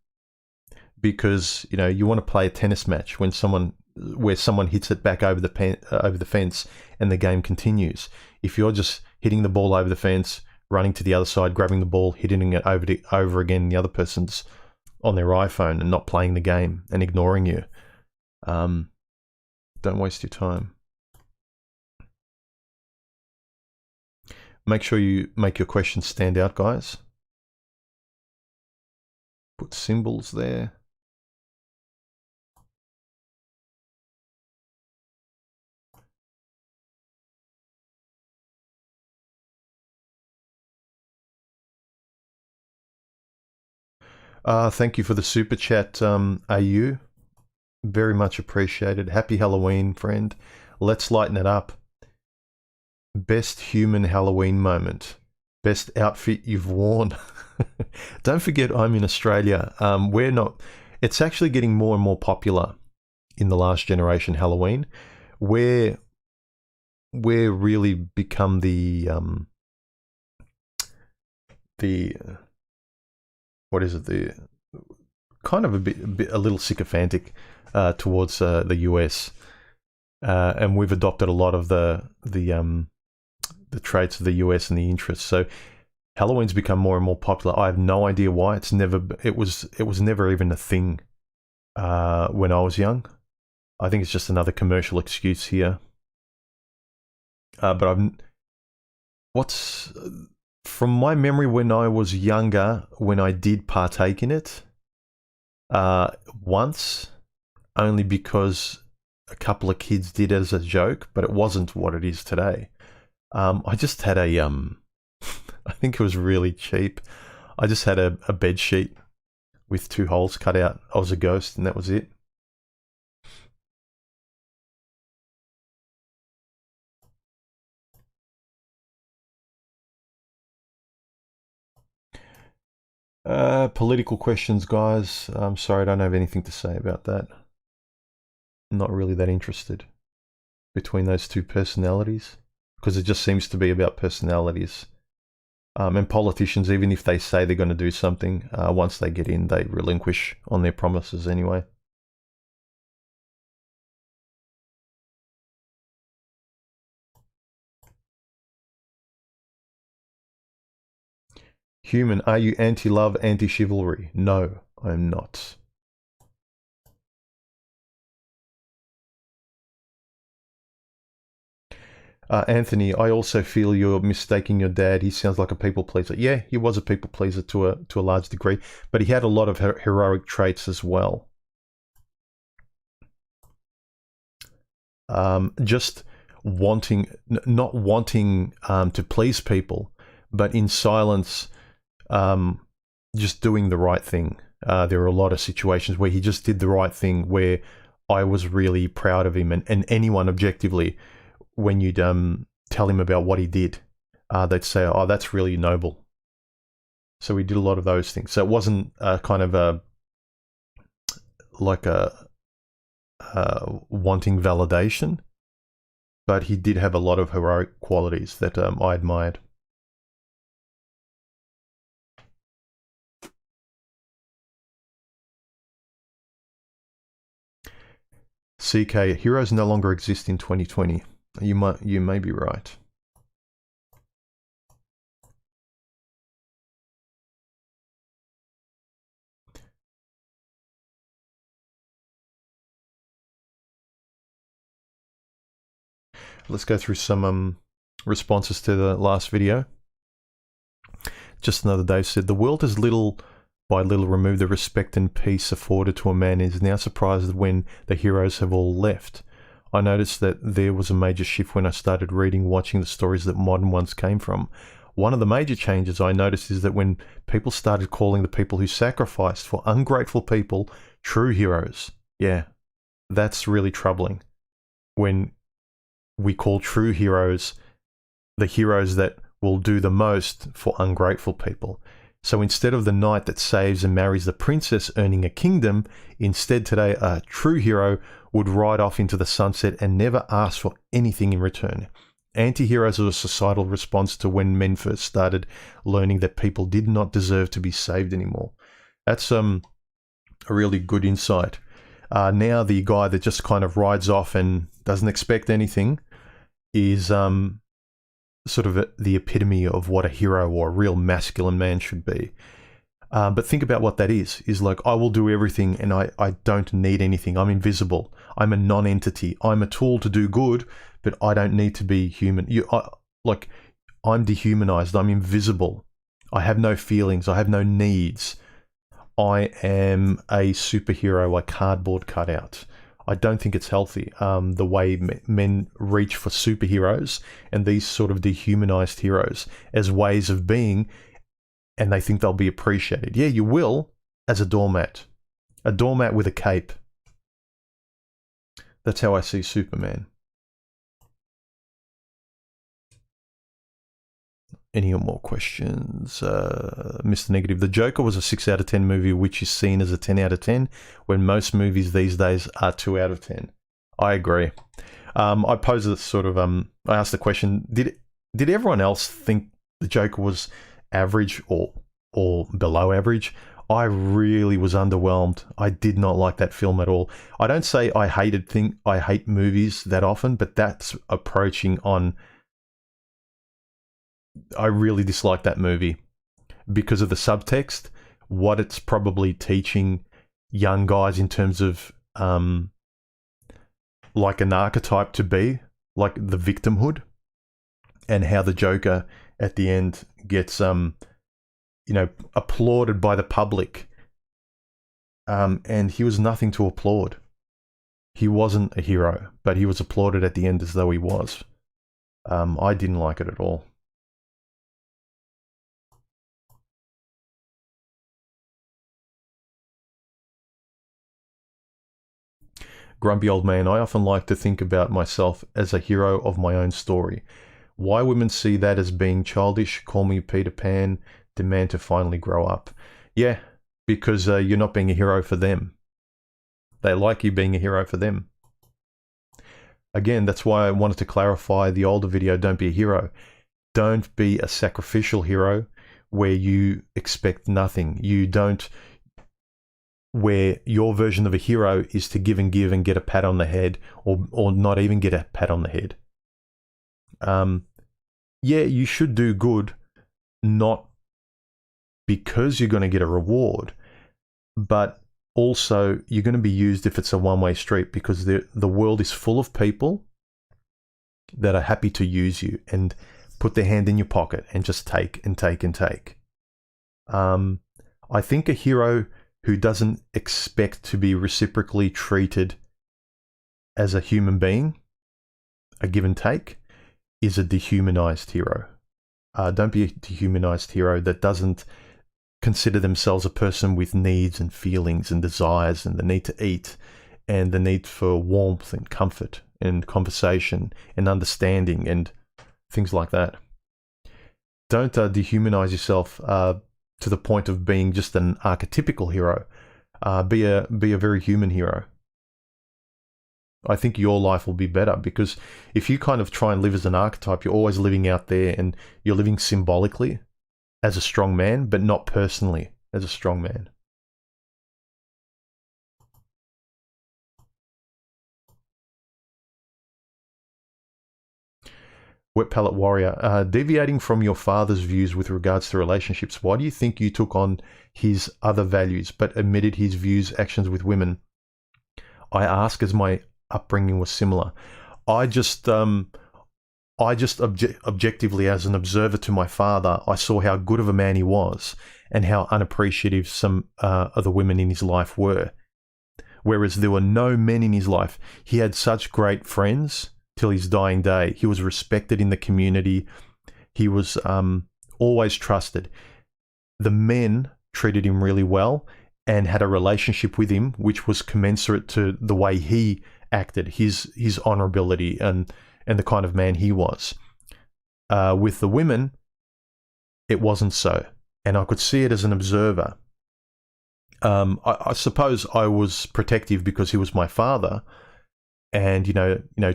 Because, you know, you want to play a tennis match where someone hits it back over the fence and the game continues. If you're just hitting the ball over the fence, running to the other side, grabbing the ball, hitting it over again, the other person's on their iPhone and not playing the game and ignoring you, don't waste your time. Make sure you make your questions stand out, guys. Put symbols there. Thank you for the super chat, AU. Very much appreciated. Happy Halloween, friend. Let's lighten it up. Best human Halloween moment. Best outfit you've worn. Don't forget, I'm in Australia. It's actually getting more and more popular in the last generation Halloween. We're really become the what is it? The kind of a little sycophantic towards the US, and we've adopted a lot of the traits of the US and the interests. So Halloween's become more and more popular. I have no idea why. It was never even a thing when I was young. I think it's just another commercial excuse here. From my memory, when I was younger, when I did partake in it, once, only because a couple of kids did it as a joke, but it wasn't what it is today. I just had I think it was really cheap. I just had a bed sheet with 2 holes cut out. I was a ghost and that was it. Political questions, guys. I'm sorry, I don't have anything to say about that. Not really that interested between those two personalities, because it just seems to be about personalities. And politicians, even if they say they're going to do something, once they get in, they relinquish on their promises anyway. Human, are you anti-love, anti-chivalry? No, I am not. Anthony, I also feel you're mistaking your dad. He sounds like a people pleaser. Yeah, he was a people pleaser to a large degree, but he had a lot of heroic traits as well. Just not wanting to please people, but in silence, just doing the right thing. There are a lot of situations where he just did the right thing, where I was really proud of him, and anyone objectively, when you'd tell him about what he did, they'd say, oh, that's really noble. So we did a lot of those things. So it wasn't kind of wanting validation, but he did have a lot of heroic qualities that I admired. CK, heroes no longer exist in 2020. You may be right. Let's go through some responses to the last video. Just another Dave said, the world has little by little removed the respect and peace afforded to a man and is now surprised when the heroes have all left. I noticed that there was a major shift when I started watching the stories that modern ones came from. One of the major changes I noticed is that when people started calling the people who sacrificed for ungrateful people true heroes. Yeah, That's really troubling. When we call true heroes the heroes that will do the most for ungrateful people. So instead of the knight that saves and marries the princess earning a kingdom, instead today a true hero would ride off into the sunset and never ask for anything in return. Anti-heroes are a societal response to when men first started learning that people did not deserve to be saved anymore. That's a really good insight. Now the guy that just kind of rides off and doesn't expect anything is sort of the epitome of what a hero or a real masculine man should be. But think about what that is like, I will do everything and I don't need anything. I'm invisible. I'm a non-entity. I'm a tool to do good, but I don't need to be human. I'm dehumanized. I'm invisible. I have no feelings. I have no needs. I am a superhero, a cardboard cutout. I don't think it's healthy, the way men reach for superheroes and these sort of dehumanized heroes as ways of being, and they think they'll be appreciated. Yeah, you will, as a doormat with a cape. That's how I see Superman. Any more questions? Mr. Negative. The Joker was a 6 out of 10 movie, which is seen as a 10 out of 10, when most movies these days are 2 out of 10. I agree. I posed this sort of, I asked the question, did everyone else think the Joker was average or below average? I really was underwhelmed. I did not like that film at all. I don't say I hate movies that often, but that's approaching on. I really dislike that movie because of the subtext, what it's probably teaching young guys in terms of like an archetype to be, like the victimhood, and how the Joker at the end gets applauded by the public, and he was nothing to applaud. He wasn't a hero, but he was applauded at the end as though he was. I didn't like it at all. Grumpy old man, I often like to think about myself as a hero of my own story. Why women see that as being childish, call me Peter Pan, demand to finally grow up. Yeah, because you're not being a hero for them. They like you being a hero for them. Again, that's why I wanted to clarify the older video, don't be a hero. Don't be a sacrificial hero where you expect nothing. You don't, where your version of a hero is to give and get a pat on the head, or not even get a pat on the head. Yeah, you should do good, not because you're going to get a reward, but also you're going to be used if it's a one-way street, because the world is full of people that are happy to use you and put their hand in your pocket and just take and take and take. I think a hero who doesn't expect to be reciprocally treated as a human being, a give and take, is a dehumanized hero. Don't be a dehumanized hero that doesn't consider themselves a person with needs and feelings and desires and the need to eat and the need for warmth and comfort and conversation and understanding and things like that. Don't dehumanize yourself to the point of being just an archetypical hero. Be a very human hero. I think your life will be better, because if you kind of try and live as an archetype, you're always living out there and you're living symbolically as a strong man, but not personally as a strong man. Wet Palette Warrior, deviating from your father's views with regards to relationships, why do you think you took on his other values but omitted his views, actions with women? I ask as my upbringing was similar. I just objectively, as an observer to my father, I saw how good of a man he was and how unappreciative some of the women in his life were. Whereas there were no men in his life. He had such great friends till his dying day. He was respected in the community. He was always trusted. The men treated him really well, and had a relationship with him which was commensurate to the way he acted, his honorability and the kind of man he was. With the women, it wasn't so, and I could see it as an observer. I suppose I was protective because he was my father, and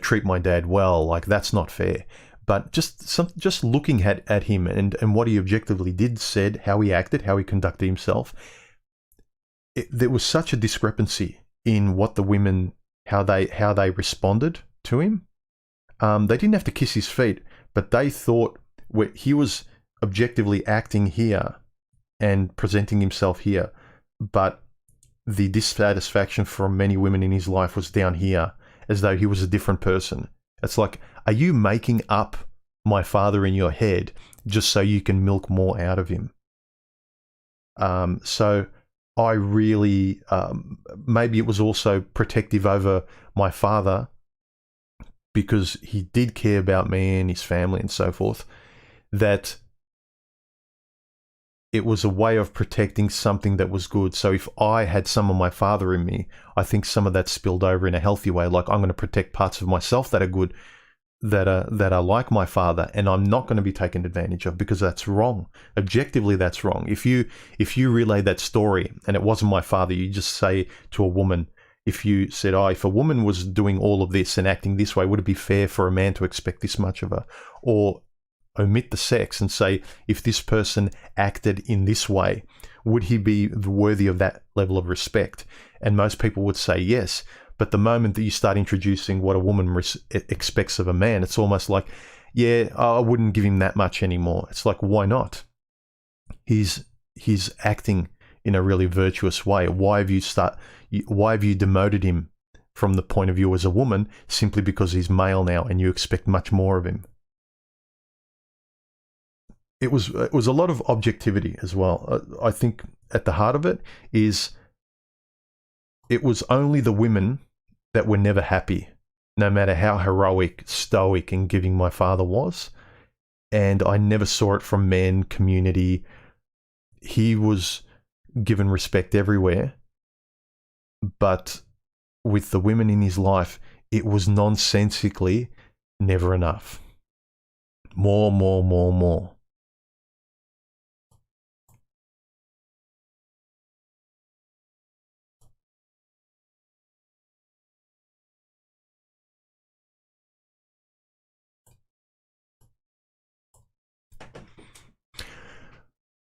treat my dad well. Like, that's not fair. But just looking at him and what he objectively did, said, how he acted, how he conducted himself, there was such a discrepancy in what the women, how they responded to him. They didn't have to kiss his feet, but they thought he was objectively acting here and presenting himself here, but the dissatisfaction from many women in his life was down here, as though he was a different person. It's like, are you making up my father in your head just so you can milk more out of him? So I really, maybe it was also protective over my father because he did care about me and his family and so forth, that it was a way of protecting something that was good. So if I had some of my father in me, I think some of that spilled over in a healthy way. Like, I'm going to protect parts of myself that are good, that are like my father, and I'm not going to be taken advantage of, because that's wrong. Objectively, that's wrong. If you relay that story and it wasn't my father, you just say to a woman, if you said, if a woman was doing all of this and acting this way, would it be fair for a man to expect this much of her? Or omit the sex and say, if this person acted in this way, would he be worthy of that level of respect? And most people would say yes. But the moment that you start introducing what a woman expects of a man, it's almost like, I wouldn't give him that much anymore. It's like, why not? He's acting in a really virtuous way. Why have you demoted him from the point of view as a woman simply because he's male now and you expect much more of him? It was a lot of objectivity as well. I think at the heart of it is, it was only the women that were never happy, no matter how heroic, stoic, and giving my father was. And I never saw it from men, community. He was given respect everywhere. But with the women in his life, it was nonsensically never enough. More, more, more, more.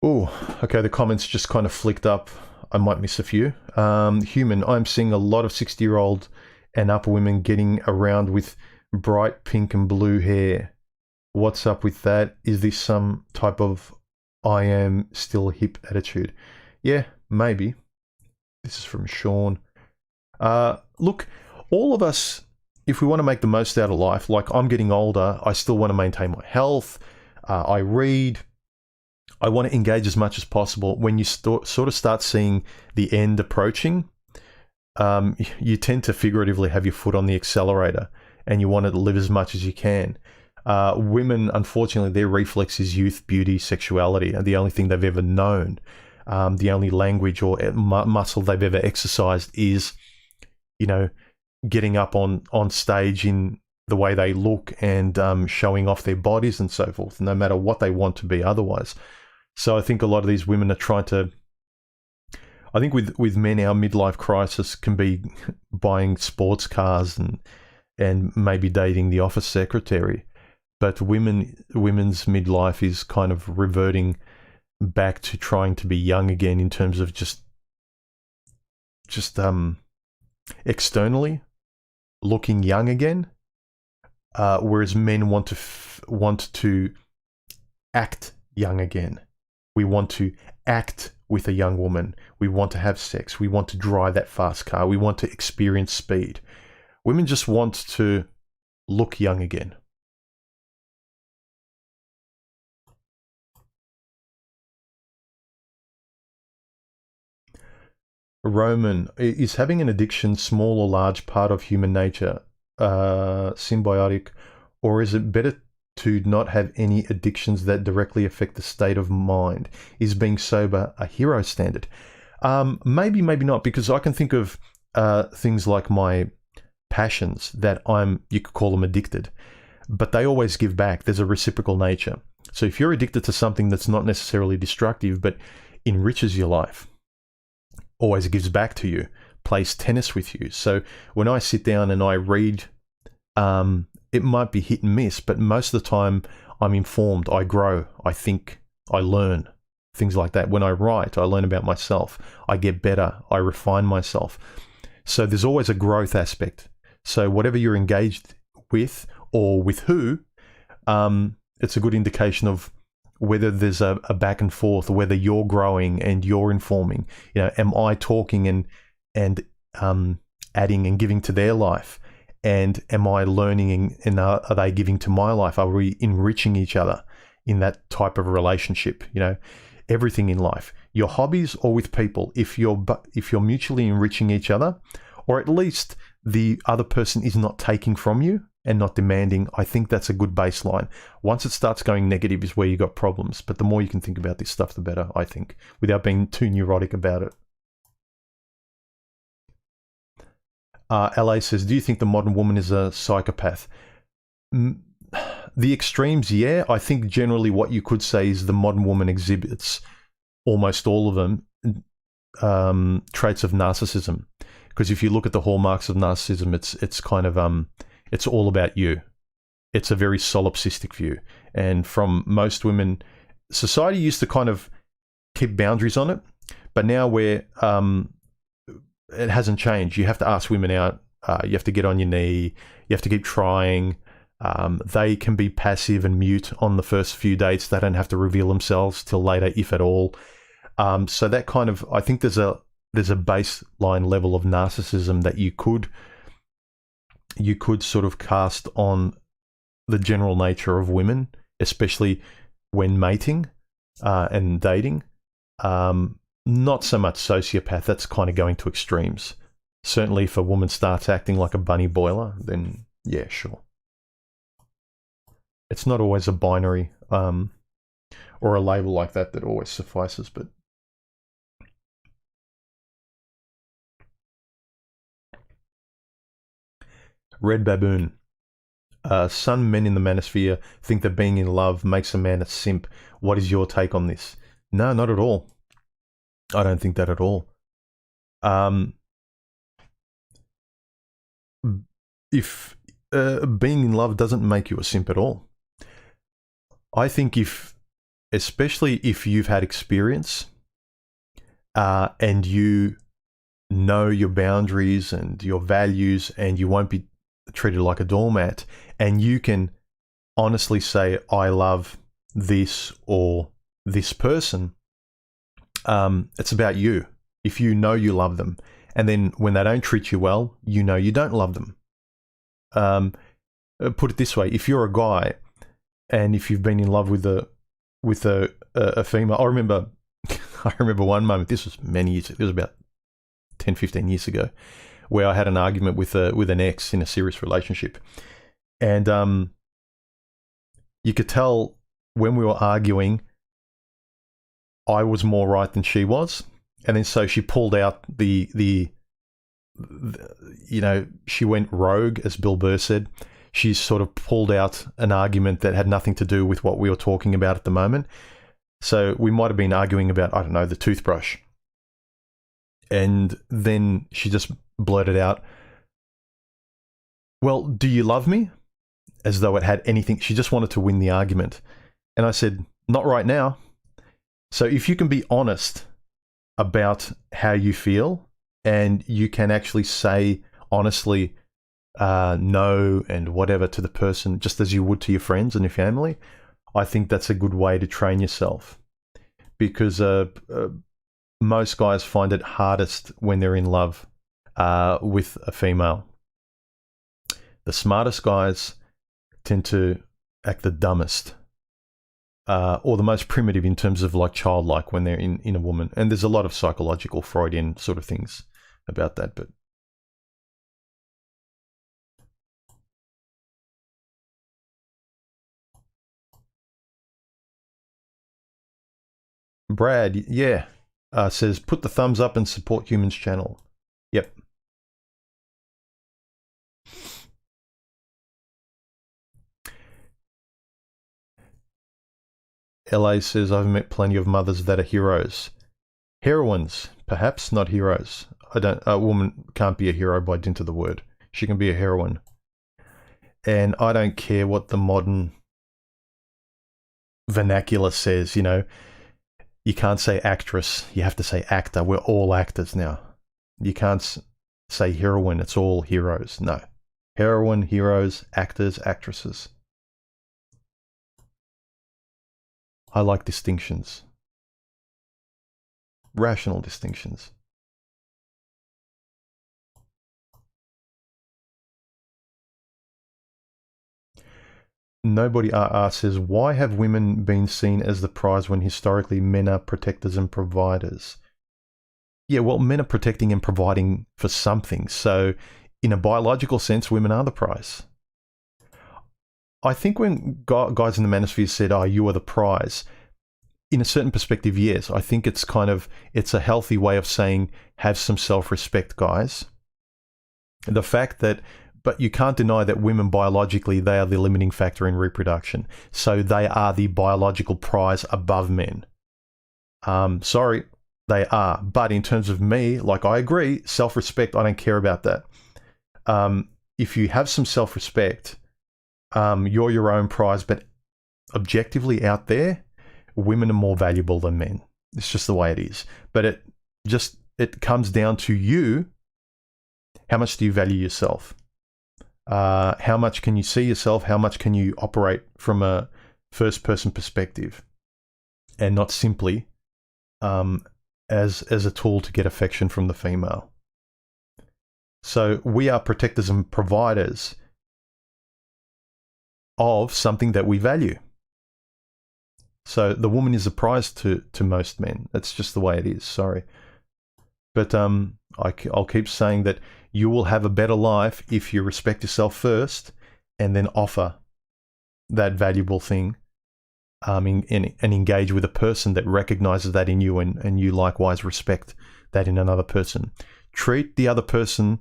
Oh, okay, the comments just kind of flicked up. I might miss a few. Human, I'm seeing a lot of 60-year-old and up women getting around with bright pink and blue hair. What's up with that? Is this some type of I am still hip attitude? Yeah, maybe. This is from Sean. Look, all of us, if we want to make the most out of life, like, I'm getting older, I still want to maintain my health. I read. I want to engage as much as possible. When you sort of start seeing the end approaching, you tend to figuratively have your foot on the accelerator and you want to live as much as you can. Women, unfortunately, their reflex is youth, beauty, sexuality, and the only thing they've ever known, the only language or muscle they've ever exercised is, getting up on stage in the way they look and showing off their bodies and so forth, no matter what they want to be otherwise. So I think a lot of these women are trying to, I think with men, our midlife crisis can be buying sports cars and maybe dating the office secretary. But women's midlife is kind of reverting back to trying to be young again in terms of just externally looking young again, whereas men want to act young again. We want to act with a young woman. We want to have sex. We want to drive that fast car. We want to experience speed. Women just want to look young again. Roman, is having an addiction small or large part of human nature, symbiotic, or is it better to not have any addictions that directly affect the state of mind? Is being sober a hero standard? Maybe, maybe not, because I can think of things like my passions that you could call them addicted, but they always give back. There's a reciprocal nature. So if you're addicted to something that's not necessarily destructive, but enriches your life, always gives back to you, plays tennis with you. So when I sit down and I read, it might be hit and miss, but most of the time I'm informed, I grow, I think, I learn, things like that. When I write, I learn about myself, I get better, I refine myself. So there's always a growth aspect. So whatever you're engaged with or with who, it's a good indication of whether there's a back and forth, whether you're growing and you're informing. You know, am I talking and adding and giving to their life? And am I learning and are they giving to my life? Are we enriching each other in that type of relationship? You know, everything in life, your hobbies or with people, if you're mutually enriching each other, or at least the other person is not taking from you and not demanding, I think that's a good baseline. Once it starts going negative is where you got problems. But the more you can think about this stuff, the better, I think, without being too neurotic about it. LA says, do you think the modern woman is a psychopath? The extremes, yeah. I think generally what you could say is the modern woman exhibits, almost all of them, traits of narcissism. Because if you look at the hallmarks of narcissism, it's kind of, it's all about you. It's a very solipsistic view. And from most women, society used to kind of keep boundaries on it, but now it hasn't changed. You have to ask women out. You have to get on your knee. You have to keep trying. They can be passive and mute on the first few dates. They don't have to reveal themselves till later, if at all. So that kind of, I think there's a baseline level of narcissism that you could sort of cast on the general nature of women, especially when mating and dating. Not so much sociopath, that's kind of going to extremes. Certainly if a woman starts acting like a bunny boiler, then yeah, sure. It's not always a binary or a label like that always suffices, but Red Baboon. Some men in the manosphere think that being in love makes a man a simp. What is your take on this? No, not at all. I don't think that at all. If being in love doesn't make you a simp at all. I think especially if you've had experience and you know your boundaries and your values and you won't be treated like a doormat, and you can honestly say, I love this or this person, it's about you. If you know you love them, and then when they don't treat you well, you know you don't love them. Put it this way: if you're a guy, and if you've been in love with a female, I remember one moment. This was many years. It was about 10, 15 years ago, where I had an argument with an ex in a serious relationship, and you could tell when we were arguing, I was more right than she was. And then so she pulled out the she went rogue, as Bill Burr said. She sort of pulled out an argument that had nothing to do with what we were talking about at the moment. So we might have been arguing about, I don't know, the toothbrush. And then she just blurted out, well, do you love me? As though it had anything. She just wanted to win the argument. And I said, not right now. So if you can be honest about how you feel, and you can actually say honestly no and whatever to the person, just as you would to your friends and your family, I think that's a good way to train yourself. Because most guys find it hardest when they're in love with a female. The smartest guys tend to act the dumbest. Or the most primitive in terms of like childlike when they're in a woman. And there's a lot of psychological Freudian sort of things about that. But Brad, yeah. says, put the thumbs up and support Humans channel. Yep. LA says, I've met plenty of mothers that are heroes. Heroines, perhaps, not heroes. A woman can't be a hero by dint of the word. She can be a heroine. And I don't care what the modern vernacular says, you know. You can't say actress, you have to say actor. We're all actors now. You can't say heroine, it's all heroes. No. Heroine, heroes, actors, actresses. I like distinctions. Rational distinctions. Nobody RR says, why have women been seen as the prize when historically men are protectors and providers? Yeah, well, men are protecting and providing for something. So, in a biological sense, women are the prize. I think when guys in the manosphere said, oh, you are the prize, in a certain perspective, yes. I think it's it's a healthy way of saying, have some self-respect, guys. The fact that, but you can't deny that women biologically, they are the limiting factor in reproduction. So they are the biological prize above men. Sorry, they are. But in terms of me, like I agree, self-respect, I don't care about that. If you have some self-respect, you're your own prize, but objectively out there, women are more valuable than men. It's just the way it is. But it comes down to you. How much do you value yourself? How much can you see yourself? How much can you operate from a first-person perspective, and not simply as a tool to get affection from the female? So we are protectors and providers of something that we value. So the woman is a prize to most men. That's just the way it is. Sorry. But I'll keep saying that you will have a better life if you respect yourself first and then offer that valuable thing and engage with a person that recognizes that in you, and you likewise respect that in another person. Treat the other person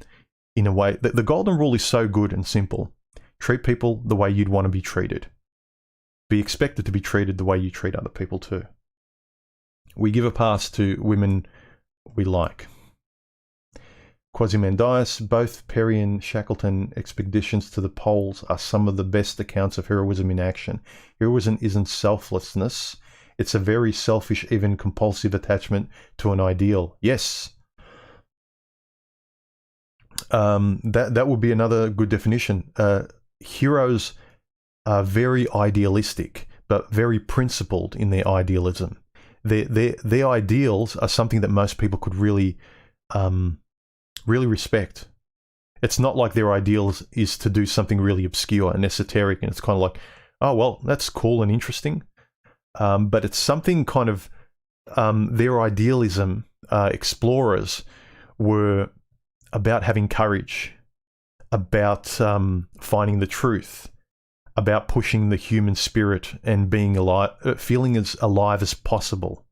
in a way... The golden rule is so good and simple. Treat people the way you'd want to be treated. Be expected to be treated the way you treat other people too. We give a pass to women we like. Quasimandias, both Perry and Shackleton expeditions to the poles are some of the best accounts of heroism in action. Heroism isn't selflessness. It's a very selfish, even compulsive attachment to an ideal. Yes. That would be another good definition. Heroes are very idealistic, but very principled in their idealism. Their ideals are something that most people could really respect. It's not like their ideals is to do something really obscure and esoteric, and it's kind of like, oh, well, that's cool and interesting. But it's something kind of, their idealism, explorers were about having courage, about finding the truth, about pushing the human spirit and being alive, feeling as alive as possible.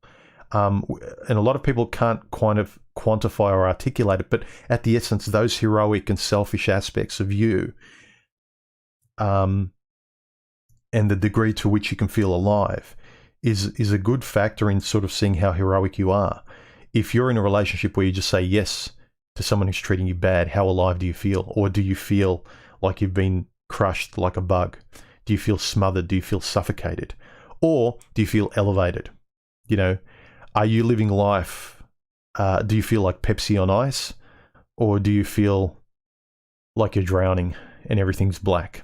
And a lot of people can't kind of quantify or articulate it, but at the essence, those heroic and selfish aspects of you, and the degree to which you can feel alive, is a good factor in sort of seeing how heroic you are. If you're in a relationship where you just say yes to someone who's treating you bad, how alive do you feel? Or do you feel like you've been crushed like a bug? Do you feel smothered? Do you feel suffocated? Or do you feel elevated? You know, are you living life? Do you feel like Pepsi on ice? Or do you feel like you're drowning and everything's black?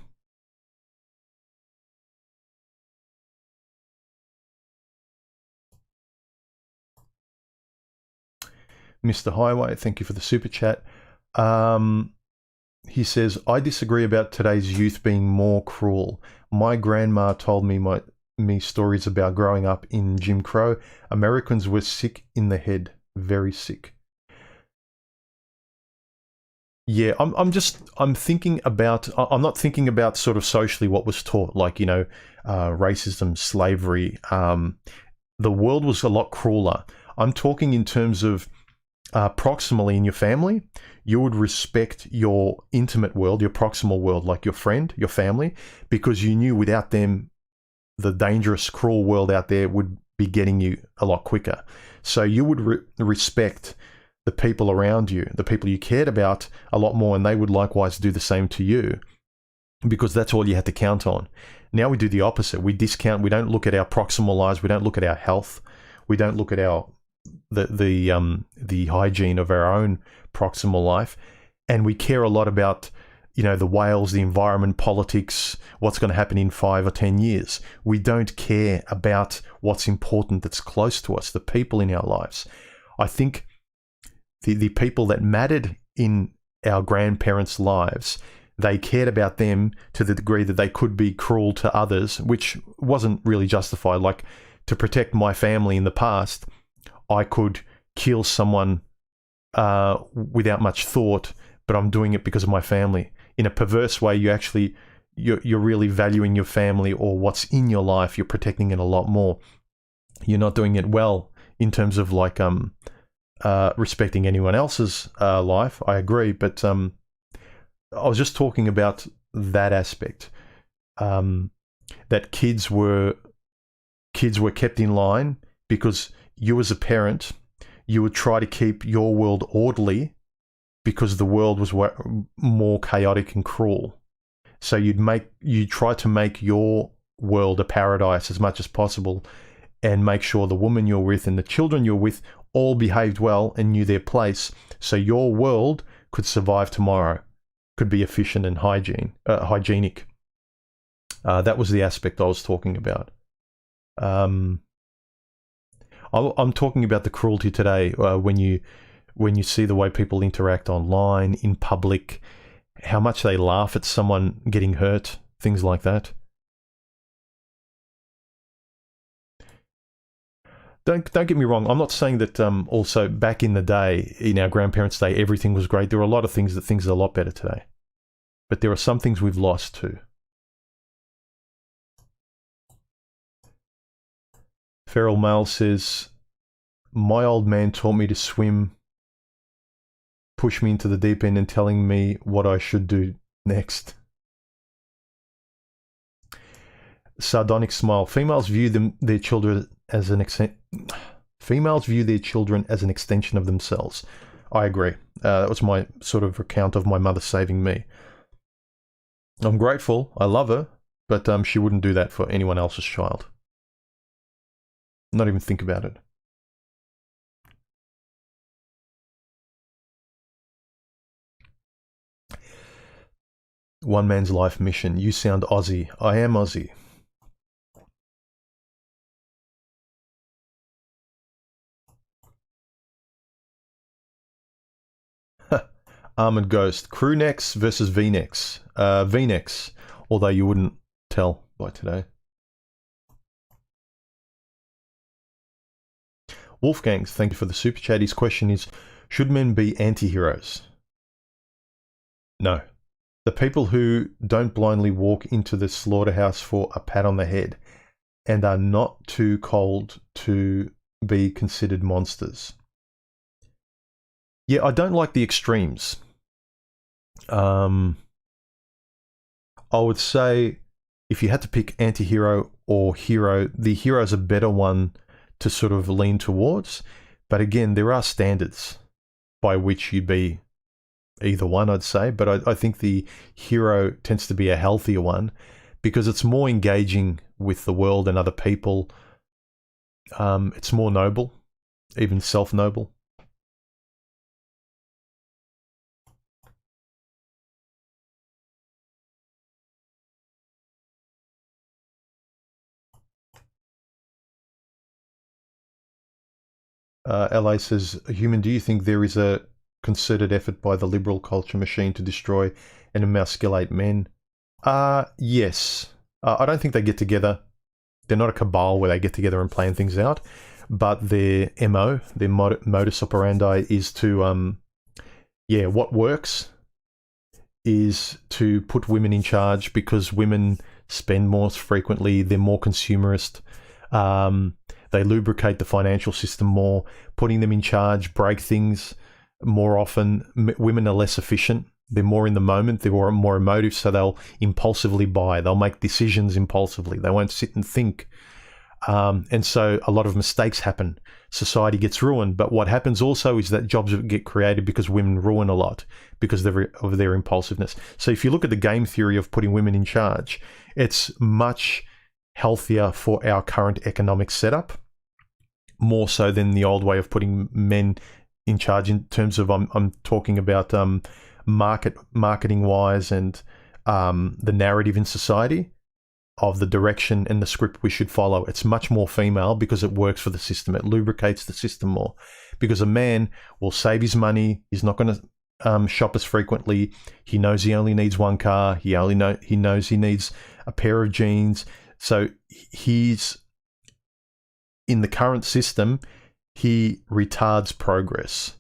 Mr. Highway, thank you for the super chat. He says, I disagree about today's youth being more cruel. My grandma told me stories about growing up in Jim Crow. Americans were sick in the head, very sick. Yeah, I'm thinking about, I'm not thinking about sort of socially what was taught, like, you know, racism, slavery. The world was a lot crueler. I'm talking in terms of proximally in your family. You would respect your intimate world, your proximal world, like your friend, your family, because you knew without them, the dangerous, cruel world out there would be getting you a lot quicker. So you would respect the people around you, the people you cared about a lot more, and they would likewise do the same to you, because that's all you had to count on. Now we do the opposite. We discount. We don't look at our proximal lives. We don't look at our health. We don't look at our the hygiene of our own proximal life, and we care a lot about, the whales, the environment, politics, what's going to happen in 5 or 10 years. We don't care about what's important that's close to us, the people in our lives. I think the people that mattered in our grandparents' lives, they cared about them to the degree that they could be cruel to others, which wasn't really justified. Like, to protect my family in the past, I could kill someone without much thought, but I'm doing it because of my family. In a perverse way, you're really valuing your family or what's in your life. You're protecting it a lot more. You're not doing it well in terms of like respecting anyone else's life. I agree, but I was just talking about that aspect. That kids were kept in line because you, as a parent, you would try to keep your world orderly because the world was more chaotic and cruel. So you'd try to make your world a paradise as much as possible, and make sure the woman you're with and the children you're with all behaved well and knew their place, so your world could survive tomorrow, could be efficient and hygienic. That was the aspect I was talking about. I'm talking about the cruelty today when you see the way people interact online, in public, how much they laugh at someone getting hurt, things like that. Don't get me wrong. I'm not saying that also back in the day, in our grandparents' day, everything was great. There are a lot of things are a lot better today. But there are some things we've lost too. Feral Male says, my old man taught me to swim, push me into the deep end and telling me what I should do next. Sardonic smile. Females view their children as an extension of themselves. I agree. That was my sort of account of my mother saving me. I'm grateful. I love her, but she wouldn't do that for anyone else's child. Not even think about it. One man's life mission. You sound Aussie. I am Aussie. Armored Ghost. Crew necks versus V-necks. V-necks, although you wouldn't tell by today. Wolfgangs, thank you for the super chat. His question is, should men be anti-heroes? No. The people who don't blindly walk into the slaughterhouse for a pat on the head and are not too cold to be considered monsters. Yeah, I don't like the extremes. I would say if you had to pick anti-hero or hero, the hero is a better one to sort of lean towards. But again, there are standards by which you'd be either one, I'd say. But I think the hero tends to be a healthier one because it's more engaging with the world and other people. It's more noble, even self-noble. LA says, Human, do you think there is a concerted effort by the liberal culture machine to destroy and emasculate men? Yes. I don't think they get together. They're not a cabal where they get together and plan things out. But their MO, their modus operandi is to, what works is to put women in charge because women spend more frequently. They're more consumerist. They lubricate the financial system more, putting them in charge, break things more often. Women are less efficient. They're more in the moment. They're more emotive, so they'll impulsively buy. They'll make decisions impulsively. They won't sit and think. And so a lot of mistakes happen. Society gets ruined. But what happens also is that jobs get created because women ruin a lot because of their impulsiveness. So if you look at the game theory of putting women in charge, it's much healthier for our current economic setup, more so than the old way of putting men in charge in terms of, I'm talking about marketing wise and the narrative in society of the direction and the script we should follow. It's much more female because it works for the system. It lubricates the system more because a man will save his money. He's not going to shop as frequently. He knows he only needs one car. He knows he needs a pair of jeans. So he's in the current system, he retards progress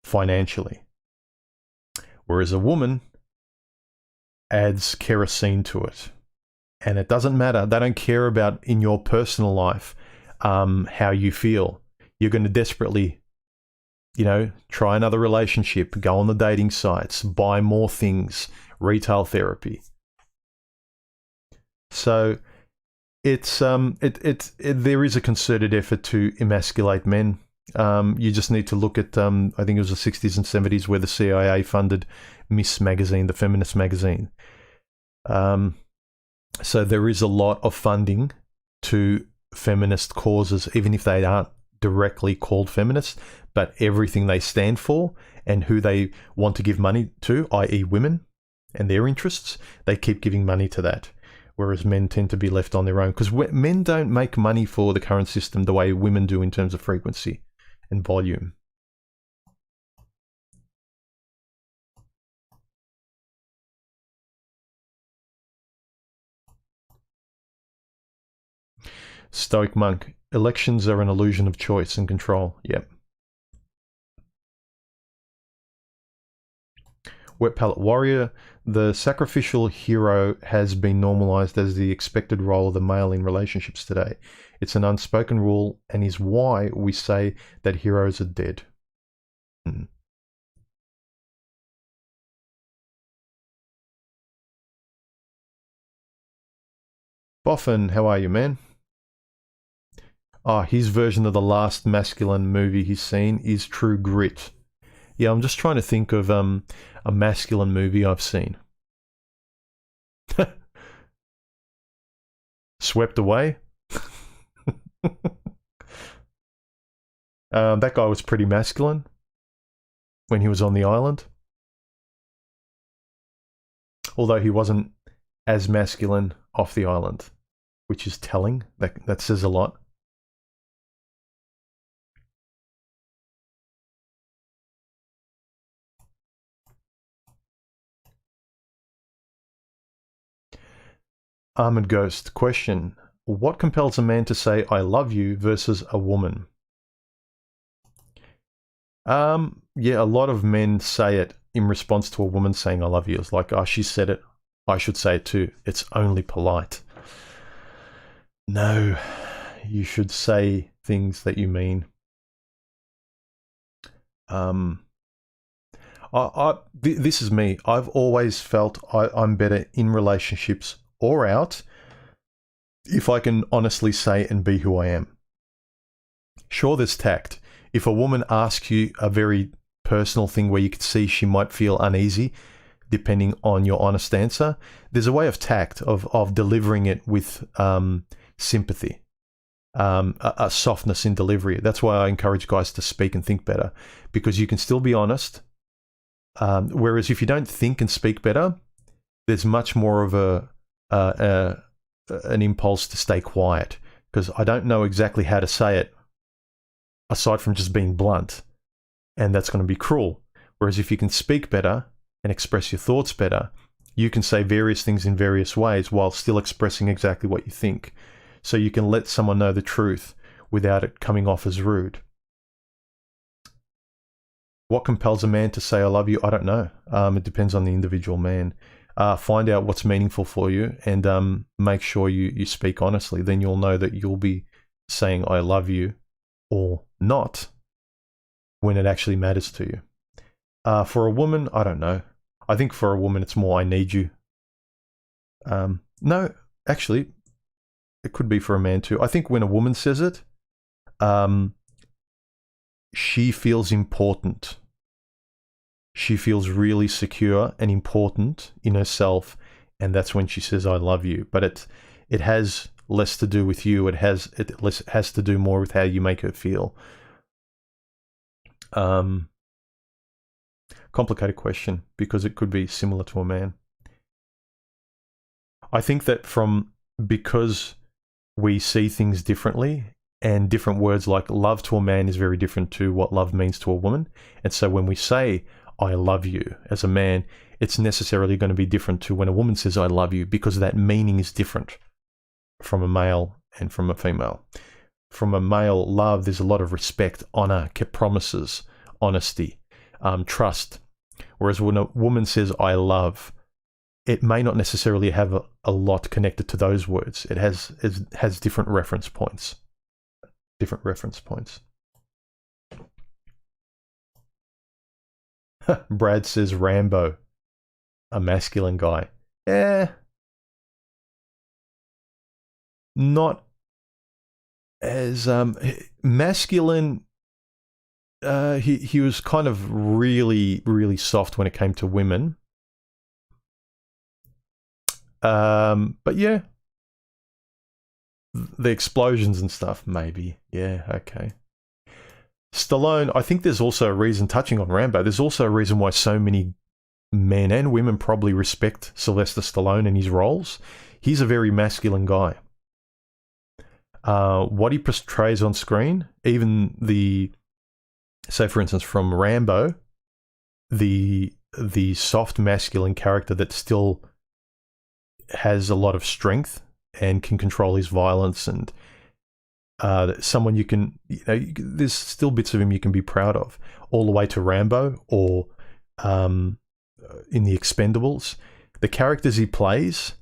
financially. Whereas a woman adds kerosene to it. And it doesn't matter. They don't care about in your personal life how you feel. You're going to desperately, try another relationship, go on the dating sites, buy more things, retail therapy. So it's there is a concerted effort to emasculate men. You just need to look at I think it was the 60s and 70s where the CIA funded Miss Magazine, the feminist magazine. So there is a lot of funding to feminist causes, even if they aren't directly called feminists, but everything they stand for and who they want to give money to, i.e. women and their interests, they keep giving money to that. Whereas men tend to be left on their own because men don't make money for the current system the way women do in terms of frequency and volume. Stoic Monk, elections are an illusion of choice and control. Yep. Wet Palette Warrior, the sacrificial hero has been normalized as the expected role of the male in relationships today. It's an unspoken rule and is why we say that heroes are dead. Boffin, how are you, man? His version of the last masculine movie he's seen is True Grit. Yeah, I'm just trying to think of a masculine movie I've seen. Swept Away. That guy was pretty masculine when he was on the island. Although he wasn't as masculine off the island, which is telling. That says a lot. Armored Ghost, question. What compels a man to say I love you versus a woman? Yeah, a lot of men say it in response to a woman saying I love you. It's like, oh, she said it, I should say it too. It's only polite. No, you should say things that you mean. This is me. I've always felt I'm better in relationships or out if I can honestly say and be who I am. Sure, there's tact. If a woman asks you a very personal thing where you could see she might feel uneasy, depending on your honest answer, there's a way of tact, of delivering it with sympathy, a softness in delivery. That's why I encourage guys to speak and think better, because you can still be honest. Whereas if you don't think and speak better, there's much more of an impulse to stay quiet, because I don't know exactly how to say it aside from just being blunt, and that's going to be cruel. Whereas if you can speak better and express your thoughts better, you can say various things in various ways while still expressing exactly what you think. So you can let someone know the truth without it coming off as rude. What compels a man to say I love you? I don't know. It depends on the individual man. Find out what's meaningful for you and make sure you speak honestly. Then you'll know that you'll be saying I love you or not when it actually matters to you. For a woman, I don't know. I think for a woman it's more I need you. No, actually, it could be for a man too. I think when a woman says it, she feels important. She feels really secure and important in herself, and that's when she says I love you. But it has less to do with you. It has to do more with how you make her feel. Complicated question, because it could be similar to a man. I think that because we see things differently, and different words like love to a man is very different to what love means to a woman. And so when we say, I love you as a man, it's necessarily going to be different to when a woman says, I love you, because that meaning is different from a male and from a female. From a male love, there's a lot of respect, honor, kept promises, honesty, trust. Whereas when a woman says, I love, it may not necessarily have a lot connected to those words. It has different reference points. Brad says Rambo, a masculine guy. Not as masculine. He was kind of really, really soft when it came to women. But yeah, the explosions and stuff, maybe. Yeah, okay. Stallone, I think there's also a reason, touching on Rambo, there's also a reason why so many men and women probably respect Sylvester Stallone and his roles. He's a very masculine guy. What he portrays on screen, even say for instance from Rambo, the soft masculine character that still has a lot of strength and can control his violence, and someone you can, there's still bits of him you can be proud of, all the way to Rambo or in the Expendables. The characters he plays,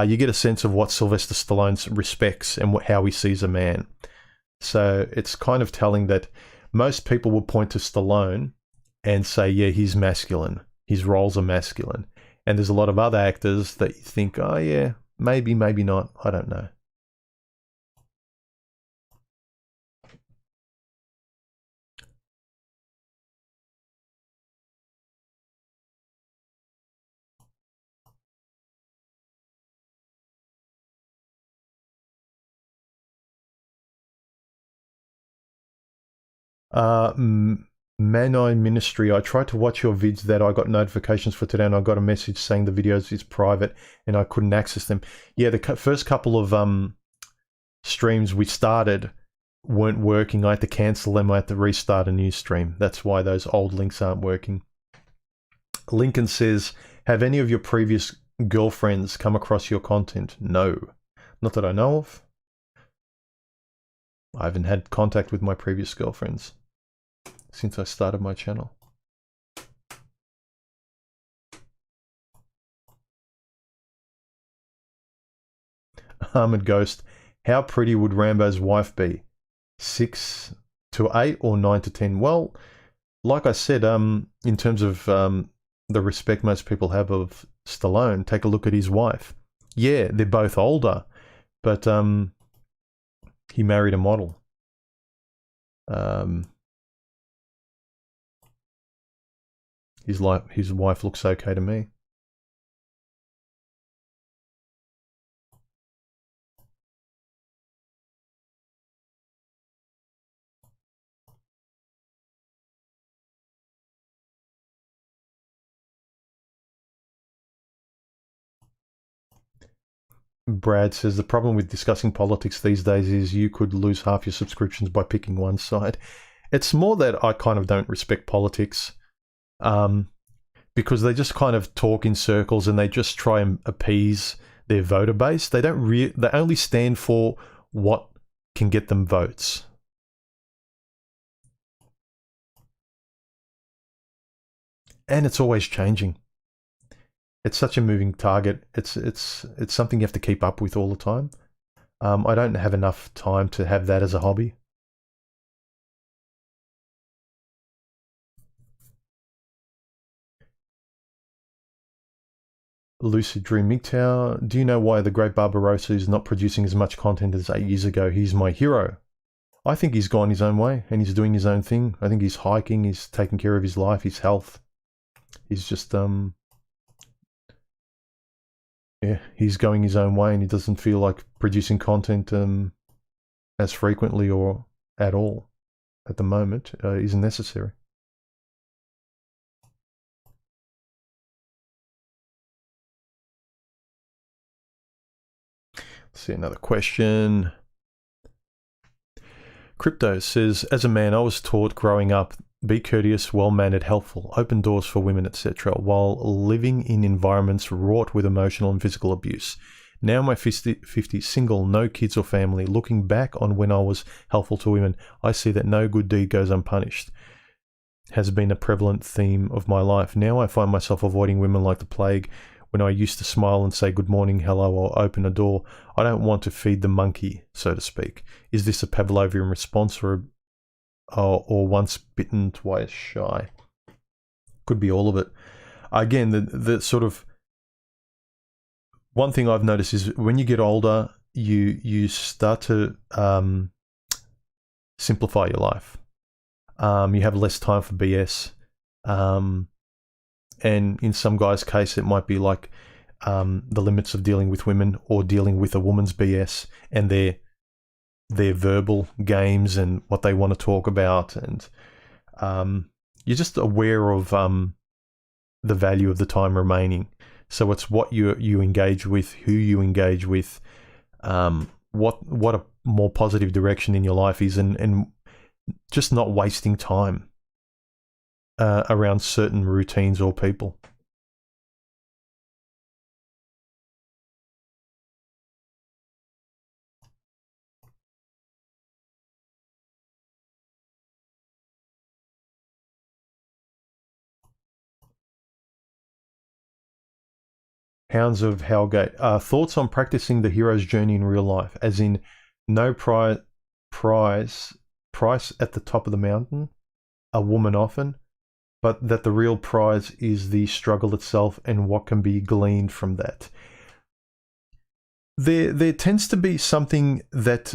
you get a sense of what Sylvester Stallone respects and how he sees a man. So it's kind of telling that most people will point to Stallone and say, yeah, he's masculine. His roles are masculine. And there's a lot of other actors that you think, oh yeah, maybe, maybe not. I don't know. Manai Ministry, I tried to watch your vids that I got notifications for today, and I got a message saying the videos is private and I couldn't access them. Yeah, the first couple of streams we started weren't working. I had to cancel them. I had to restart a new stream. That's why those old links aren't working. Lincoln says, have any of your previous girlfriends come across your content? No, not that I know of. I haven't had contact with my previous girlfriends since I started my channel. Armored Ghost, how pretty would Rambo's wife be? 6 to 8 or 9 to 10? Well, like I said, in terms of the respect most people have of Stallone, take a look at his wife. Yeah, they're both older, but he married a model. His wife looks okay to me. Brad says the problem with discussing politics these days is you could lose half your subscriptions by picking one side. It's more that I kind of don't respect politics, because they just kind of talk in circles and they just try and appease their voter base. They don't they only stand for what can get them votes. And it's always changing. It's such a moving target. It's something you have to keep up with all the time. I don't have enough time to have that as a hobby. Lucid Dream MGTOW, do you know why the Great Barbarossa is not producing as much content as 8 years ago? He's my hero. I think he's gone his own way and he's doing his own thing. I think he's hiking, he's taking care of his life, his health. He's just, yeah, he's going his own way and he doesn't feel like producing content as frequently or at all at the moment isn't necessary. Let's see another question. Crypto says, as a man, I was taught growing up, be courteous, well-mannered, helpful, open doors for women, etc., while living in environments wrought with emotional and physical abuse. Now my 50, single, no kids or family, looking back on when I was helpful to women, I see that no good deed goes unpunished. Has been a prevalent theme of my life. Now I find myself avoiding women like the plague. When I used to smile and say good morning, hello, or open a door, I don't want to feed the monkey, so to speak. Is this a Pavlovian response or once bitten, twice shy? Could be all of it. Again, the sort of one thing I've noticed is when you get older, you start to simplify your life. You have less time for BS. And in some guys' case, it might be like the limits of dealing with women or dealing with a woman's BS and their verbal games and what they want to talk about. And you're just aware of the value of the time remaining. So it's what you engage with, who you engage with, what a more positive direction in your life is, and just not wasting time around certain routines or people. Hounds of Hellgate. Thoughts on practicing the hero's journey in real life, as in no price at the top of the mountain, a woman often, but that the real prize is the struggle itself and what can be gleaned from that. There tends to be something that,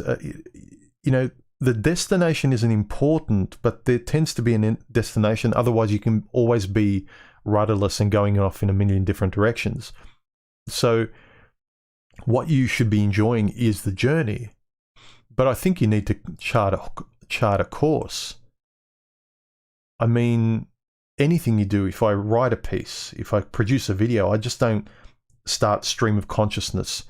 the destination isn't important, but there tends to be a destination. Otherwise, you can always be rudderless and going off in a million different directions. So what you should be enjoying is the journey. But I think you need to chart a course. I mean, anything you do, if I write a piece, if I produce a video, I just don't start stream of consciousness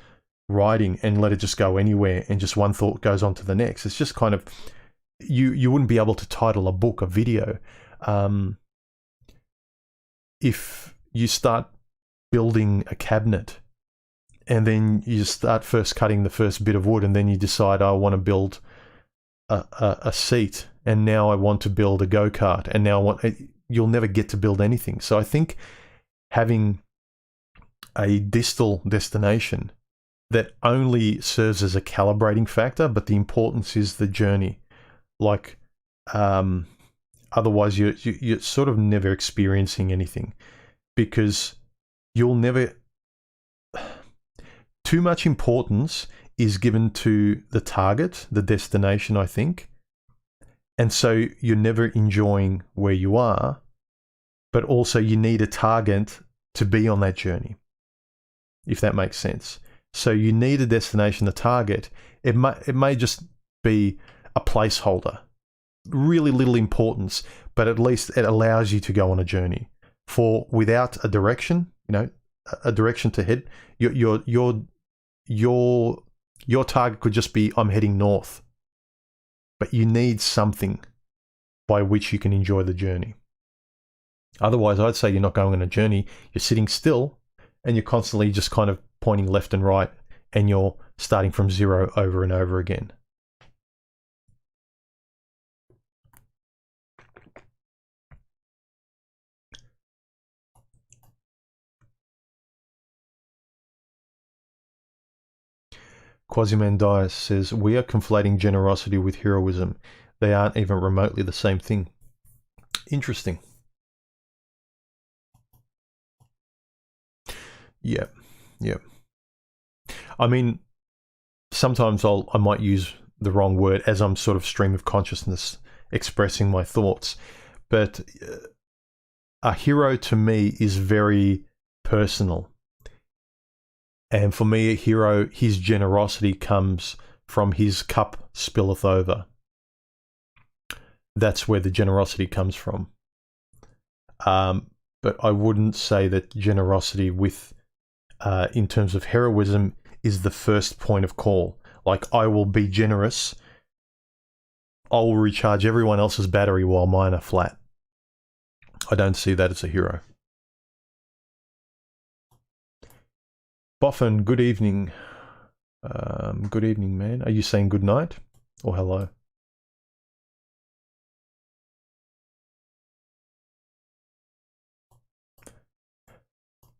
writing and let it just go anywhere and just one thought goes on to the next. It's just kind of, you wouldn't be able to title a book a video. If you start building a cabinet and then you start first cutting the first bit of wood and then you decide, I want to build a seat and now I want to build a go-kart and now you'll never get to build anything. So I think having a distal destination that only serves as a calibrating factor, but the importance is the journey. Like, otherwise you're sort of never experiencing anything, because you'll never... Too much importance is given to the target, the destination, I think. And so you're never enjoying where you are, but also you need a target to be on that journey, if that makes sense. So you need a destination, a target. It may just be a placeholder, really little importance, but at least it allows you to go on a journey. For without a direction, a direction to head, your target could just be, I'm heading north. But you need something by which you can enjoy the journey. Otherwise, I'd say you're not going on a journey. You're sitting still and you're constantly just kind of pointing left and right and you're starting from zero over and over again. Quasimandias says, we are conflating generosity with heroism. They aren't even remotely the same thing. Interesting. Yeah. I mean, sometimes I might use the wrong word as I'm sort of stream of consciousness expressing my thoughts. But a hero to me is very personal. And for me, a hero, his generosity comes from his cup spilleth over. That's where the generosity comes from. But I wouldn't say that generosity with, in terms of heroism, is the first point of call. Like, I will be generous. I will recharge everyone else's battery while mine are flat. I don't see that as a hero. Boffin, good evening. Good evening, man. Are you saying good night or hello?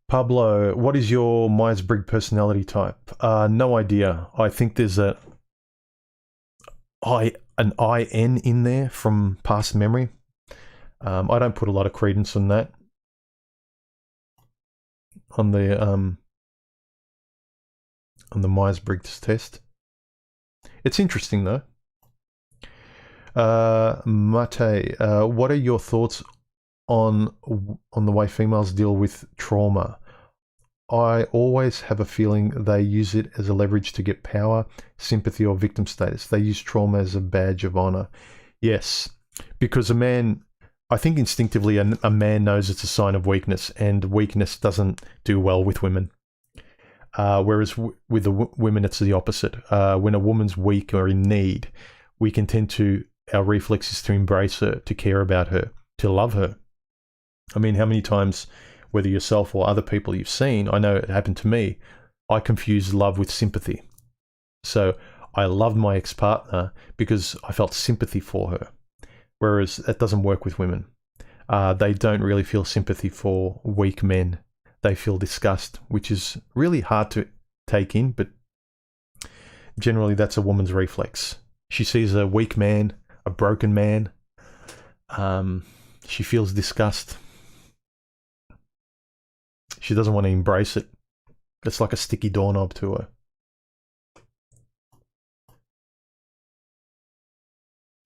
Pablo, what is your Myers-Briggs personality type? No idea. I think there's an IN in there from past memory. I don't put a lot of credence on that. On the Myers-Briggs test. It's interesting though. Mate, what are your thoughts on the way females deal with trauma? I always have a feeling they use it as a leverage to get power, sympathy, or victim status. They use trauma as a badge of honor. Yes, because a man, I think instinctively a man knows it's a sign of weakness, and weakness doesn't do well with women. Whereas with the women, it's the opposite. When a woman's weak or in need, we can tend to, our reflex is to embrace her, to care about her, to love her. I mean, how many times, whether yourself or other people you've seen, I know it happened to me, I confused love with sympathy. So I loved my ex-partner because I felt sympathy for her, whereas that doesn't work with women. They don't really feel sympathy for weak men. They feel disgust, which is really hard to take in, but generally that's a woman's reflex. She sees a weak man, a broken man. She feels disgust. She doesn't want to embrace it. It's like a sticky doorknob to her.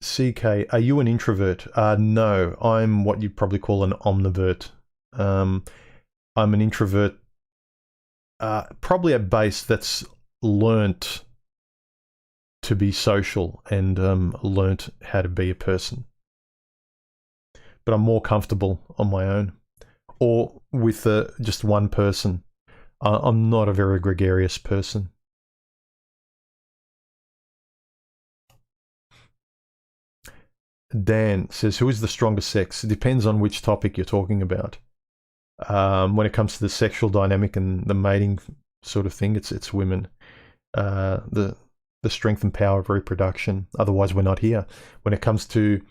CK, are you an introvert? No, I'm what you'd probably call an omnivert. I'm an introvert, probably at base that's learnt to be social and learnt how to be a person. But I'm more comfortable on my own or with just one person. I'm not a very gregarious person. Dan says, who is the strongest sex? It depends on which topic you're talking about. When it comes to the sexual dynamic and the mating sort of thing, it's women. The strength and power of reproduction. Otherwise, we're not here. When it comes to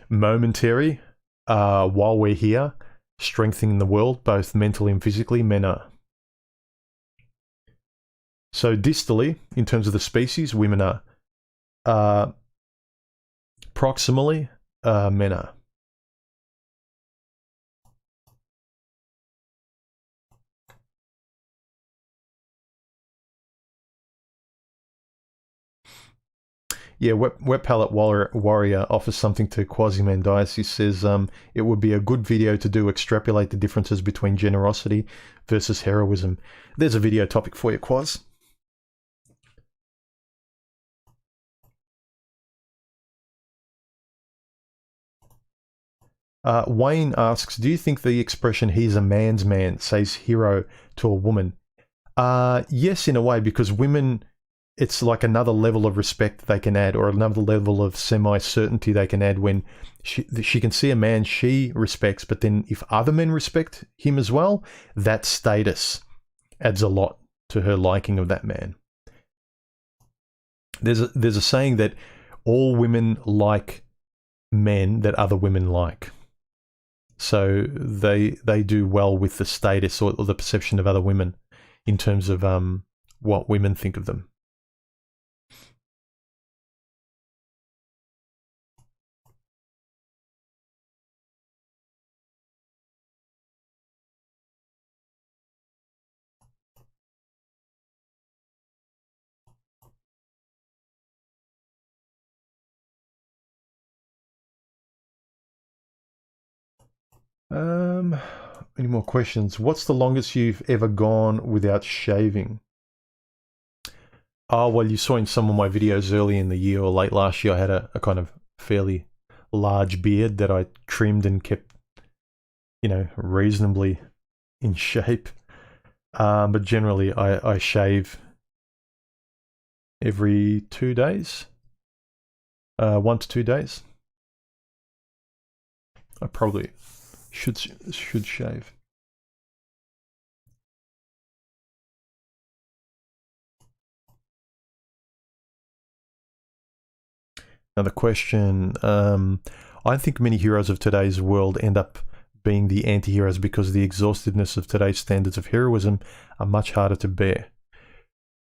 momentary, while we're here, strengthening the world, both mentally and physically, men are. So distally, in terms of the species, women are. Proximally, men are. Yeah, Wet Palette Warrior offers something to Quasimandias. He says it would be a good video to do extrapolate the differences between generosity versus heroism. There's a video topic for you, Quas. Wayne asks, do you think the expression he's a man's man says hero to a woman? Yes, in a way, because women, it's like another level of respect they can add, or another level of semi-certainty they can add when she can see a man she respects, but then if other men respect him as well, that status adds a lot to her liking of that man. There's a saying that all women like men that other women like. So they do well with the status or the perception of other women in terms of what women think of them. Um, any more questions? What's the longest you've ever gone without shaving? Oh, well, you saw in some of my videos early in the year or late last year, I had a kind of fairly large beard that I trimmed and kept, reasonably in shape. But generally, I shave every 2 days, 1 to 2 days. I probably should shave. Another question. I think many heroes of today's world end up being the anti-heroes because the exhaustiveness of today's standards of heroism are much harder to bear.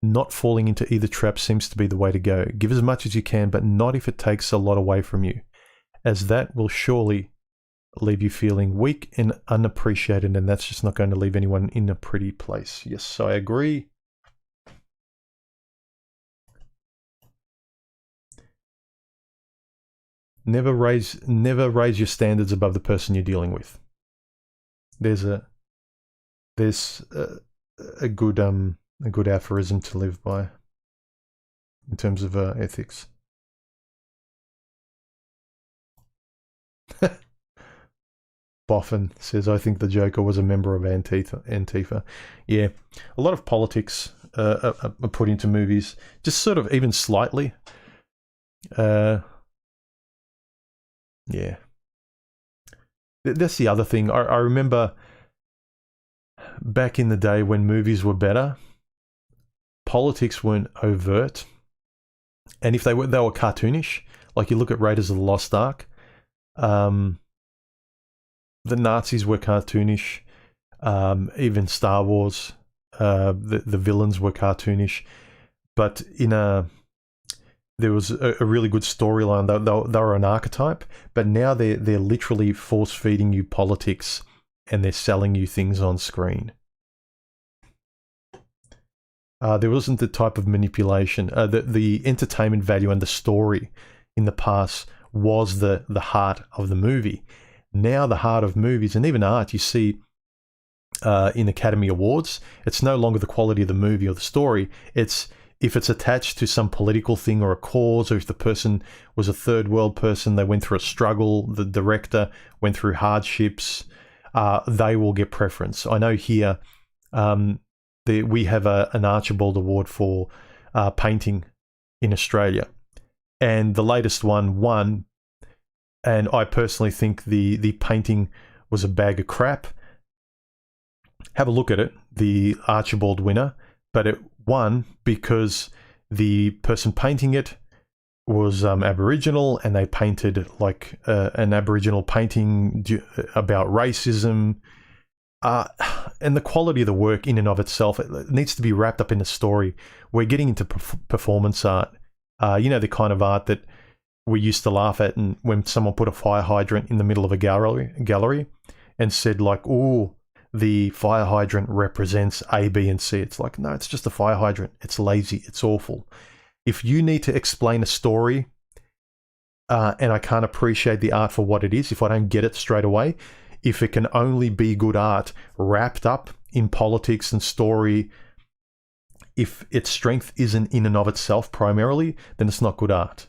Not falling into either trap seems to be the way to go. Give as much as you can, but not if it takes a lot away from you, as that will surely leave you feeling weak and unappreciated, and that's just not going to leave anyone in a pretty place. Yes, I agree. Never raise your standards above the person you're dealing with. There's a good aphorism to live by in terms of ethics. Boffin says, I think the Joker was a member of Antifa. Yeah, a lot of politics are put into movies, just sort of even slightly. Yeah. That's the other thing. I remember back in the day when movies were better, politics weren't overt. And if they were cartoonish. Like you look at Raiders of the Lost Ark, the Nazis were cartoonish. Even Star Wars, the villains were cartoonish. But there was a really good storyline. They were an archetype, but now they're literally force feeding you politics, and they're selling you things on screen. There wasn't the type of manipulation. The entertainment value and the story in the past was the heart of the movie. Now the heart of movies and even art, you see in Academy Awards, it's no longer the quality of the movie or the story. It's if it's attached to some political thing or a cause, or if the person was a third world person, they went through a struggle, the director went through hardships, they will get preference. I know here we have an Archibald Award for painting in Australia. And the latest one won, and I personally think the painting was a bag of crap. Have a look at it, the Archibald winner, but it won because the person painting it was Aboriginal, and they painted like an Aboriginal painting about racism. And the quality of the work in and of itself, it needs to be wrapped up in a story. We're getting into performance art. The kind of art that we used to laugh at, and when someone put a fire hydrant in the middle of a gallery and said like, "Ooh, the fire hydrant represents A, B, and C." It's like, no, it's just a fire hydrant. It's lazy. It's awful. If you need to explain a story, and I can't appreciate the art for what it is, if I don't get it straight away, if it can only be good art wrapped up in politics and story, if its strength isn't in and of itself primarily, then it's not good art.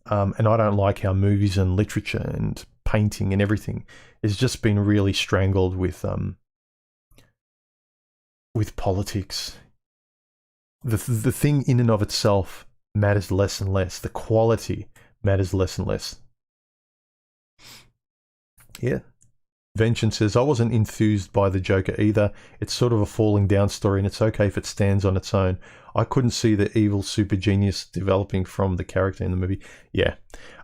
And I don't like how movies and literature and painting and everything has just been really strangled with politics. The thing in and of itself matters less and less. The quality matters less and less. Yeah. Vengeance says, I wasn't enthused by the Joker either. It's sort of a falling down story, and it's okay if it stands on its own. I couldn't see the evil super genius developing from the character in the movie. Yeah.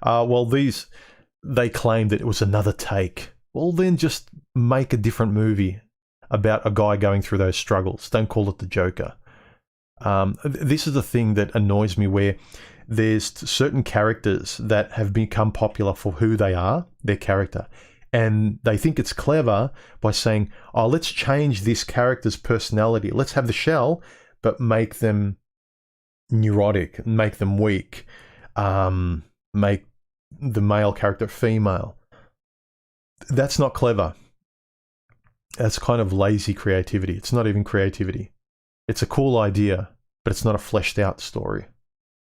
Well, they claimed that it was another take. Well, then just make a different movie about a guy going through those struggles. Don't call it the Joker. This is the thing that annoys me, where there's certain characters that have become popular for who they are, their character. And they think it's clever by saying, oh, let's change this character's personality. Let's have the shell, but make them neurotic, make them weak, make the male character female. That's not clever. That's kind of lazy creativity. It's not even creativity. It's a cool idea, but it's not a fleshed out story.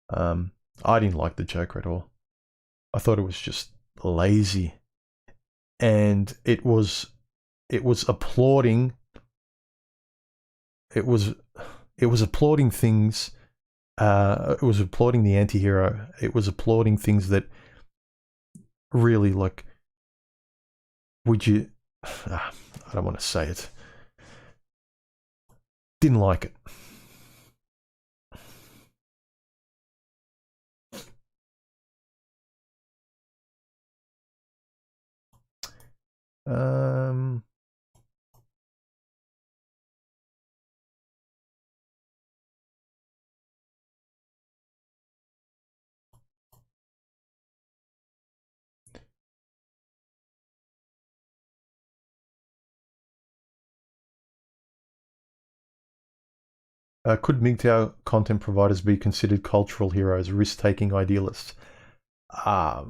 I didn't like the Joker at all. I thought it was just lazy, and it was applauding. It was applauding things. It was applauding the anti-hero. It was applauding things that really, like, would you? I don't want to say it. Didn't like it. Could MGTOW content providers be considered cultural heroes, risk-taking idealists? I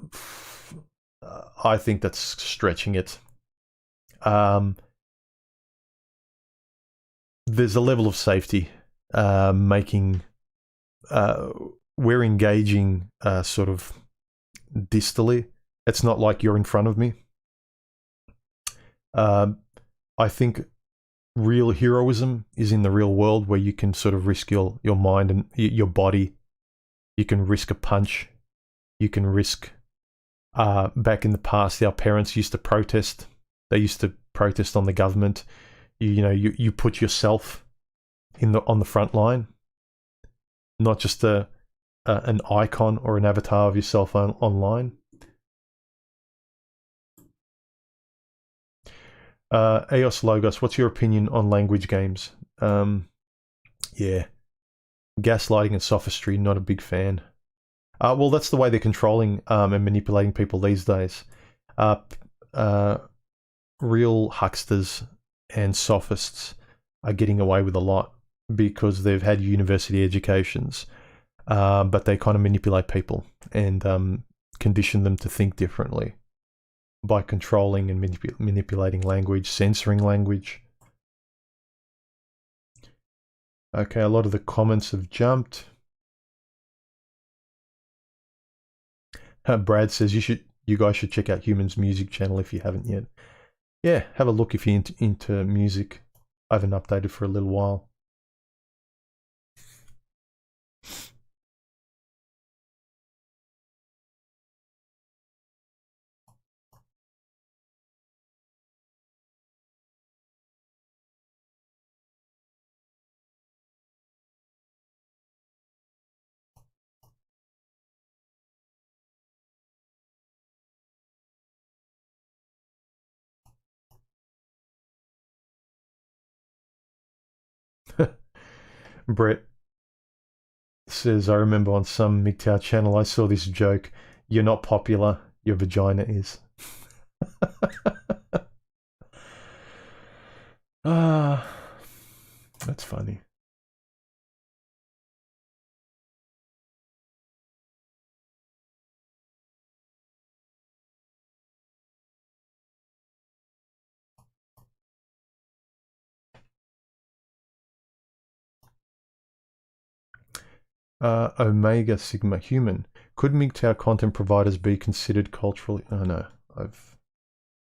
think that's stretching it. There's a level of safety. We're engaging sort of distally. It's not like you're in front of me. I think real heroism is in the real world, where you can sort of risk your mind and your body. You can risk a punch. You can risk. Back in the past, our parents used to protest. They used to protest on the government. You put yourself on the front line, not just an icon or an avatar of yourself online. Eos Logos, what's your opinion on language games? Yeah, gaslighting and sophistry, not a big fan. Well, that's the way they're controlling and manipulating people these days. Real hucksters and sophists are getting away with a lot because they've had university educations, but they kind of manipulate people and condition them to think differently by controlling and manipulating language, censoring language. Okay, a lot of the comments have jumped. Brad says you guys should check out Human's music channel if you haven't yet. Yeah, have a look if you're into music. I haven't updated for a little while. Brett says, I remember on some MGTOW channel I saw this joke, you're not popular, your vagina is. That's funny. Omega Sigma Human. Could MGTOW content providers be considered culturally... Oh no, I've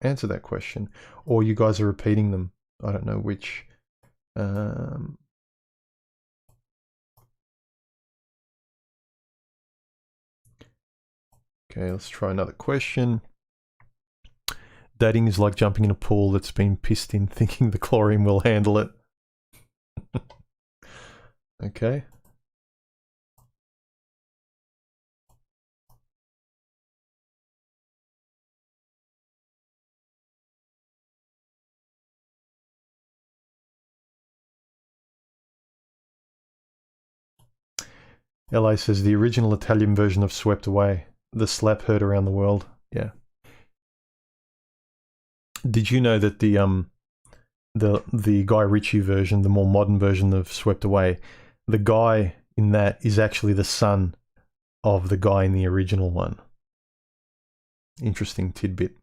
answered that question. Or you guys are repeating them. I don't know which. Okay, let's try another question. Dating is like jumping in a pool that's been pissed in, thinking the chlorine will handle it. Okay. LA says the original Italian version of Swept Away. The slap heard around the world. Yeah. Did you know that the Guy Ritchie version, the more modern version of Swept Away, the guy in that is actually the son of the guy in the original one? Interesting tidbit.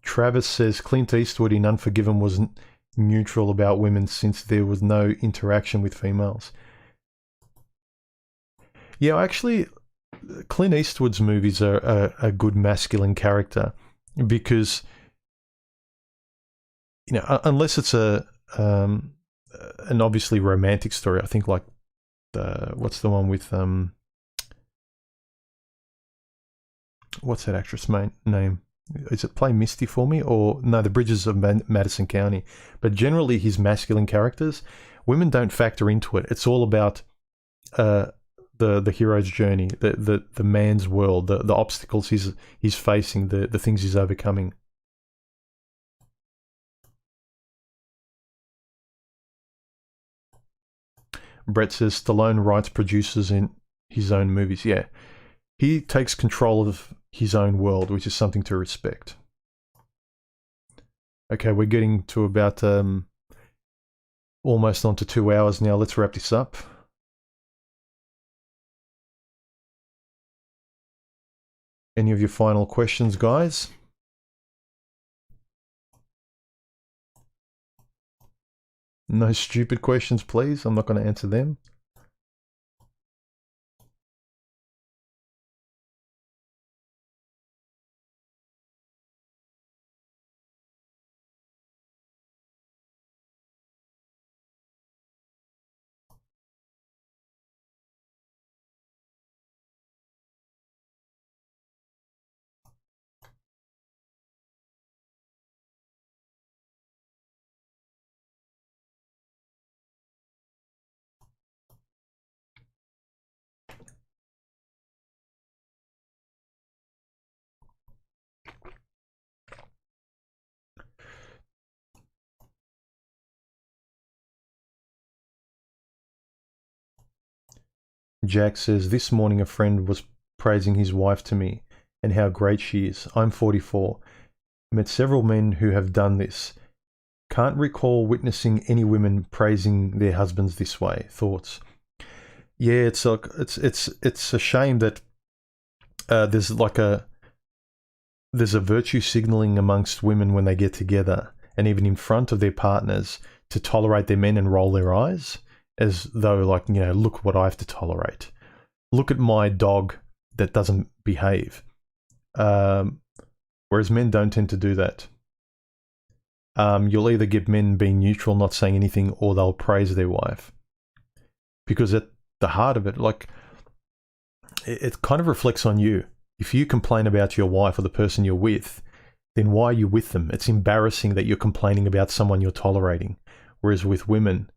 Travis says Clint Eastwood in Unforgiven was neutral about women since there was no interaction with females. Yeah, actually, Clint Eastwood's movies are a good masculine character because, you know, unless it's an obviously romantic story. I think like what's the one with what's that actress name? Is it Play Misty for Me or no? The Bridges of Madison County. But generally, his masculine characters, women don't factor into it. It's all about the hero's journey, the man's world, the obstacles he's facing, the things he's overcoming. Brett says Stallone writes, produces in his own movies. Yeah, he takes control of his own world, which is something to respect. Okay, we're getting to about almost on to 2 hours now. Let's wrap this up. Any of your final questions, guys? No stupid questions, please. I'm not going to answer them. Jack says, this morning a friend was praising his wife to me and how great she is. I'm 44. Met several men who have done this. Can't recall witnessing any women praising their husbands this way. Thoughts? Yeah, it's a shame that there's a virtue signaling amongst women when they get together and even in front of their partners to tolerate their men and roll their eyes as though, like, you know, look what I have to tolerate. Look at my dog that doesn't behave. Whereas men don't tend to do that. You'll either get men being neutral, not saying anything, or they'll praise their wife. Because at the heart of it, like, it kind of reflects on you. If you complain about your wife or the person you're with, then why are you with them? It's embarrassing that you're complaining about someone you're tolerating. Whereas with women,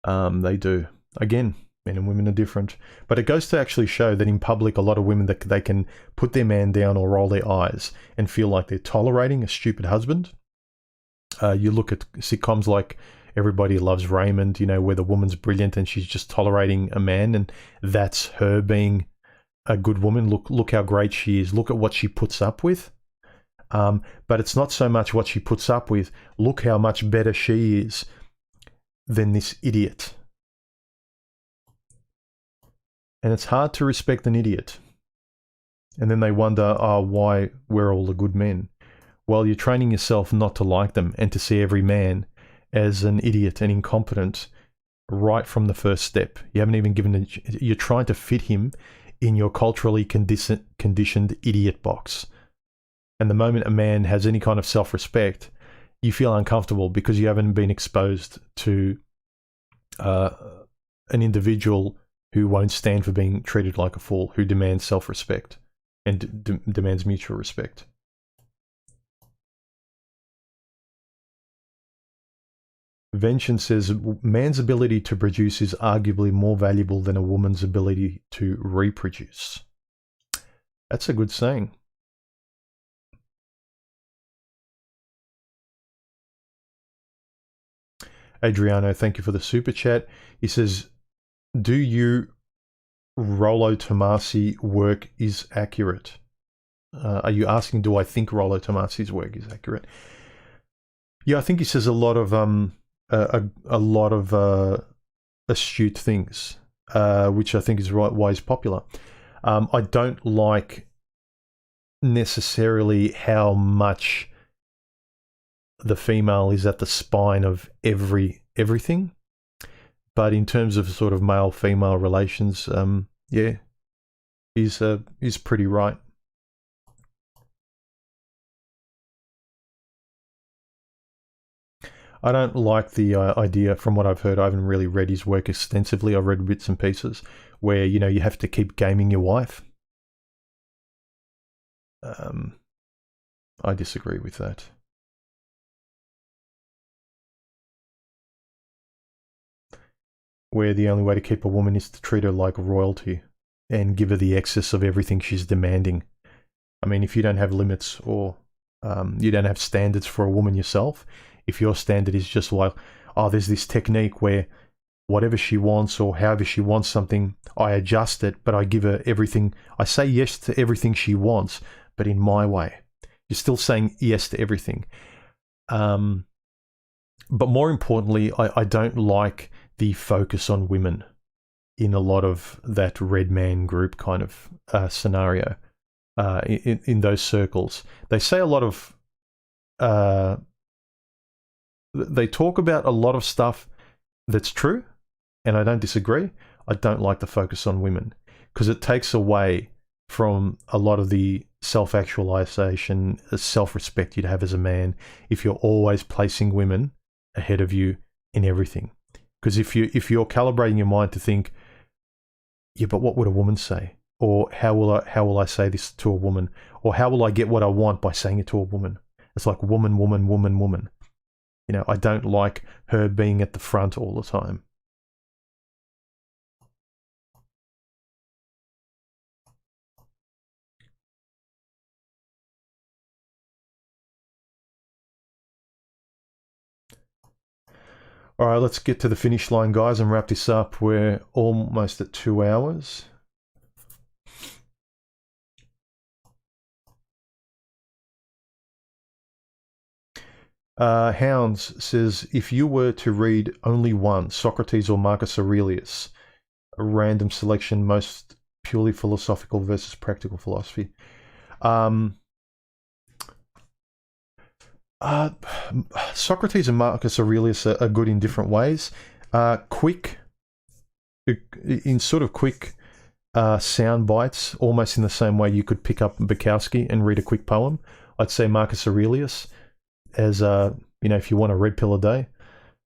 they do. Again, men and women are different. But it goes to actually show that in public, a lot of women, that they can put their man down or roll their eyes and feel like they're tolerating a stupid husband. You look at sitcoms like Everybody Loves Raymond, you know, where the woman's brilliant and she's just tolerating a man, and that's her being a good woman. Look how great she is. Look at what she puts up with. But it's not so much what she puts up with. Look how much better she is than this idiot. And it's hard to respect an idiot. And then they wonder, oh, why we're all the good men. Well, you're training yourself not to like them and to see every man as an idiot and incompetent right from the first step. You haven't even given you're trying to fit him in your culturally conditioned idiot box. And the moment a man has any kind of self-respect, you feel uncomfortable because you haven't been exposed to an individual who won't stand for being treated like a fool, who demands self-respect and demands mutual respect. Vengeance says, man's ability to produce is arguably more valuable than a woman's ability to reproduce. That's a good saying. Adriano, thank you for the super chat. He says, do you Rollo Tomasi work is accurate? Are you asking, do I think Rollo Tomasi's work is accurate? Yeah, I think he says a lot of astute things, which I think is why he's popular. I don't like necessarily how much the female is at the spine of everything. But in terms of sort of male-female relations, yeah, he's pretty right. I don't like the idea, from what I've heard. I haven't really read his work extensively. I've read bits and pieces where, you know, you have to keep gaming your wife. I disagree with that. Where the only way to keep a woman is to treat her like royalty and give her the excess of everything she's demanding. I mean, if you don't have limits or you don't have standards for a woman yourself, if your standard is just like, oh, there's this technique where whatever she wants or however she wants something, I adjust it, but I give her everything. I say yes to everything she wants, but in my way. You're still saying yes to everything. But more importantly, I don't like the focus on women in a lot of that red man group kind of scenario. In those circles, they say a lot of they talk about a lot of stuff that's true, and I don't disagree. I don't like the focus on women because it takes away from a lot of the self-actualization, self-respect you'd have as a man if you're always placing women ahead of you in everything. Because if you're calibrating your mind to think, yeah, but what would a woman say? Or how will I say this to a woman? Or how will I get what I want by saying it to a woman? It's like woman, woman, woman, woman. You know, I don't like her being at the front all the time. All right, let's get to the finish line, guys, and wrap this up. We're almost at 2 hours. Hounds says, if you were to read only one, Socrates or Marcus Aurelius, a random selection, most purely philosophical versus practical philosophy. Socrates and Marcus Aurelius are good in different ways. Quick, in sort of quick sound bites, almost in the same way you could pick up Bukowski and read a quick poem. I'd say Marcus Aurelius as you know, if you want a red pill a day.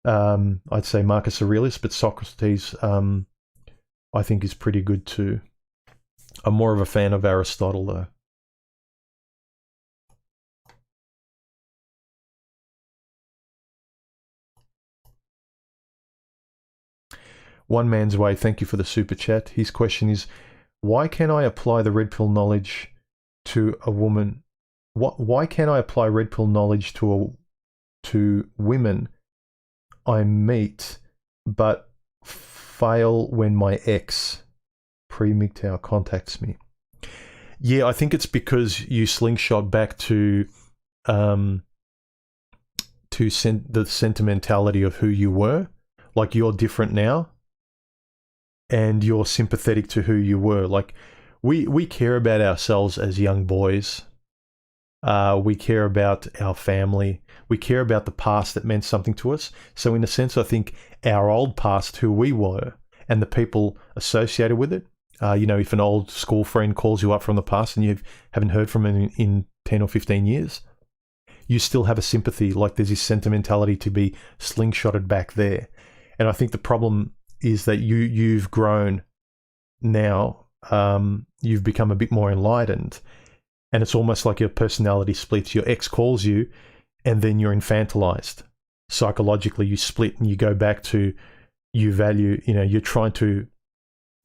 I'd say Marcus Aurelius, but Socrates I think is pretty good too. I'm more of a fan of Aristotle though. One Man's Way, thank you for the super chat. His question is, why can I apply the red pill knowledge to a woman? Why can't I apply red pill knowledge to women I meet, but fail when my ex pre-MGTOW contacts me? Yeah, I think it's because you slingshot back to the sentimentality of who you were. Like, you're different now, and you're sympathetic to who you were. Like, we care about ourselves as young boys. We care about our family. We care about the past that meant something to us. So in a sense, I think our old past, who we were, and the people associated with it, you know, if an old school friend calls you up from the past and you haven't heard from him in 10 or 15 years, you still have a sympathy. Like, there's this sentimentality to be slingshotted back there. And I think the problem is that you've grown now. You've become a bit more enlightened. And it's almost like your personality splits. Your ex calls you, and then you're infantilized. Psychologically, you split and you go back to, you value, you know, you're trying to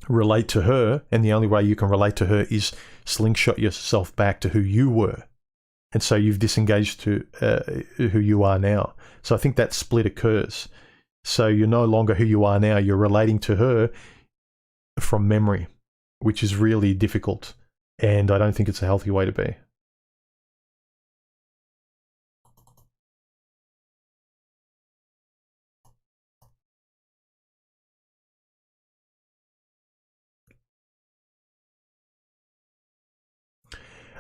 relate to her, and the only way you can relate to her is slingshot yourself back to who you were. And so you've disengaged to who you are now. So I think that split occurs. So you're no longer who you are now. You're relating to her from memory, which is really difficult. And I don't think it's a healthy way to be.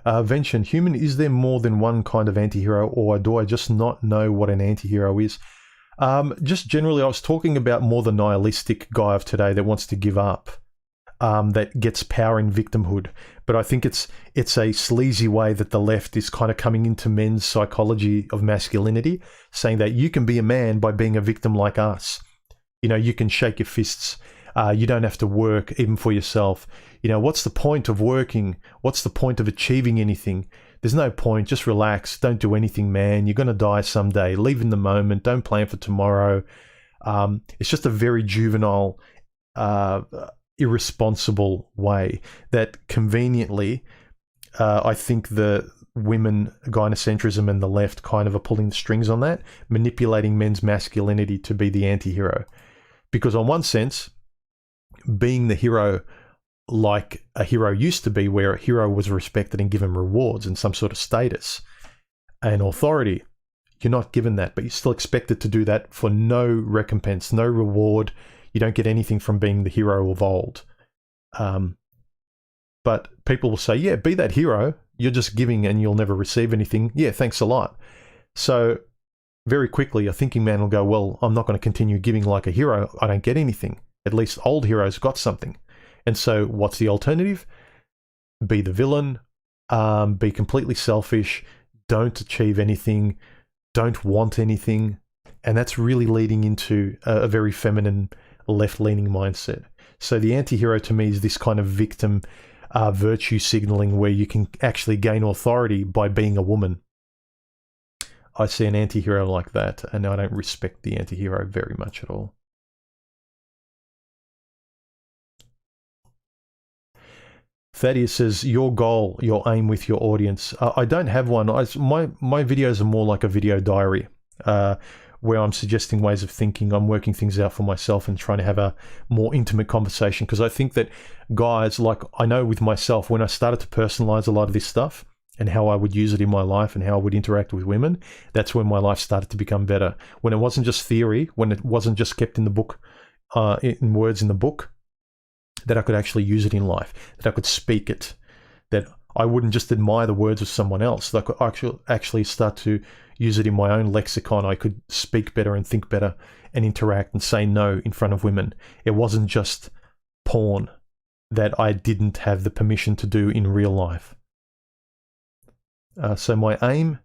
Vention, human, is there more than one kind of anti-hero, or do I just not know what an anti-hero is? Just generally, I was talking about more the nihilistic guy of today that wants to give up, that gets power in victimhood. But I think it's a sleazy way that the left is kind of coming into men's psychology of masculinity, saying that you can be a man by being a victim like us. You know, you can shake your fists. You don't have to work even for yourself. You know, what's the point of working? What's the point of achieving anything? There's no point. Just relax. Don't do anything, man. You're going to die someday. Live in the moment. Don't plan for tomorrow. It's just a very juvenile, irresponsible way that conveniently, I think the women gynocentrism and the left kind of are pulling the strings on that, manipulating men's masculinity to be the anti-hero. Because on one sense, being the hero like a hero used to be, where a hero was respected and given rewards and some sort of status and authority, you're not given that, but you're still expected to do that for no recompense, no reward. You don't get anything from being the hero of old. But people will say, yeah, be that hero. You're just giving and you'll never receive anything. Yeah, thanks a lot. So very quickly, a thinking man will go, well, I'm not going to continue giving like a hero. I don't get anything. At least old heroes got something. And so what's the alternative? Be the villain, be completely selfish, don't achieve anything, don't want anything. And that's really leading into a very feminine, left-leaning mindset. So the anti-hero to me is this kind of victim virtue signaling where you can actually gain authority by being a woman. I see an anti-hero like that, and I don't respect the anti-hero very much at all. Thaddeus says, your goal, your aim with your audience. I don't have one. My videos are more like a video diary, where I'm suggesting ways of thinking. I'm working things out for myself and trying to have a more intimate conversation. Because I think that guys, like I know with myself, when I started to personalize a lot of this stuff and how I would use it in my life and how I would interact with women, that's when my life started to become better. When it wasn't just theory, when it wasn't just kept in the book, in words in the book, that I could actually use it in life, that I could speak it, that I wouldn't just admire the words of someone else, that I could actually start to use it in my own lexicon. I could speak better and think better and interact and say no in front of women. It wasn't just porn that I didn't have the permission to do in real life. So my aim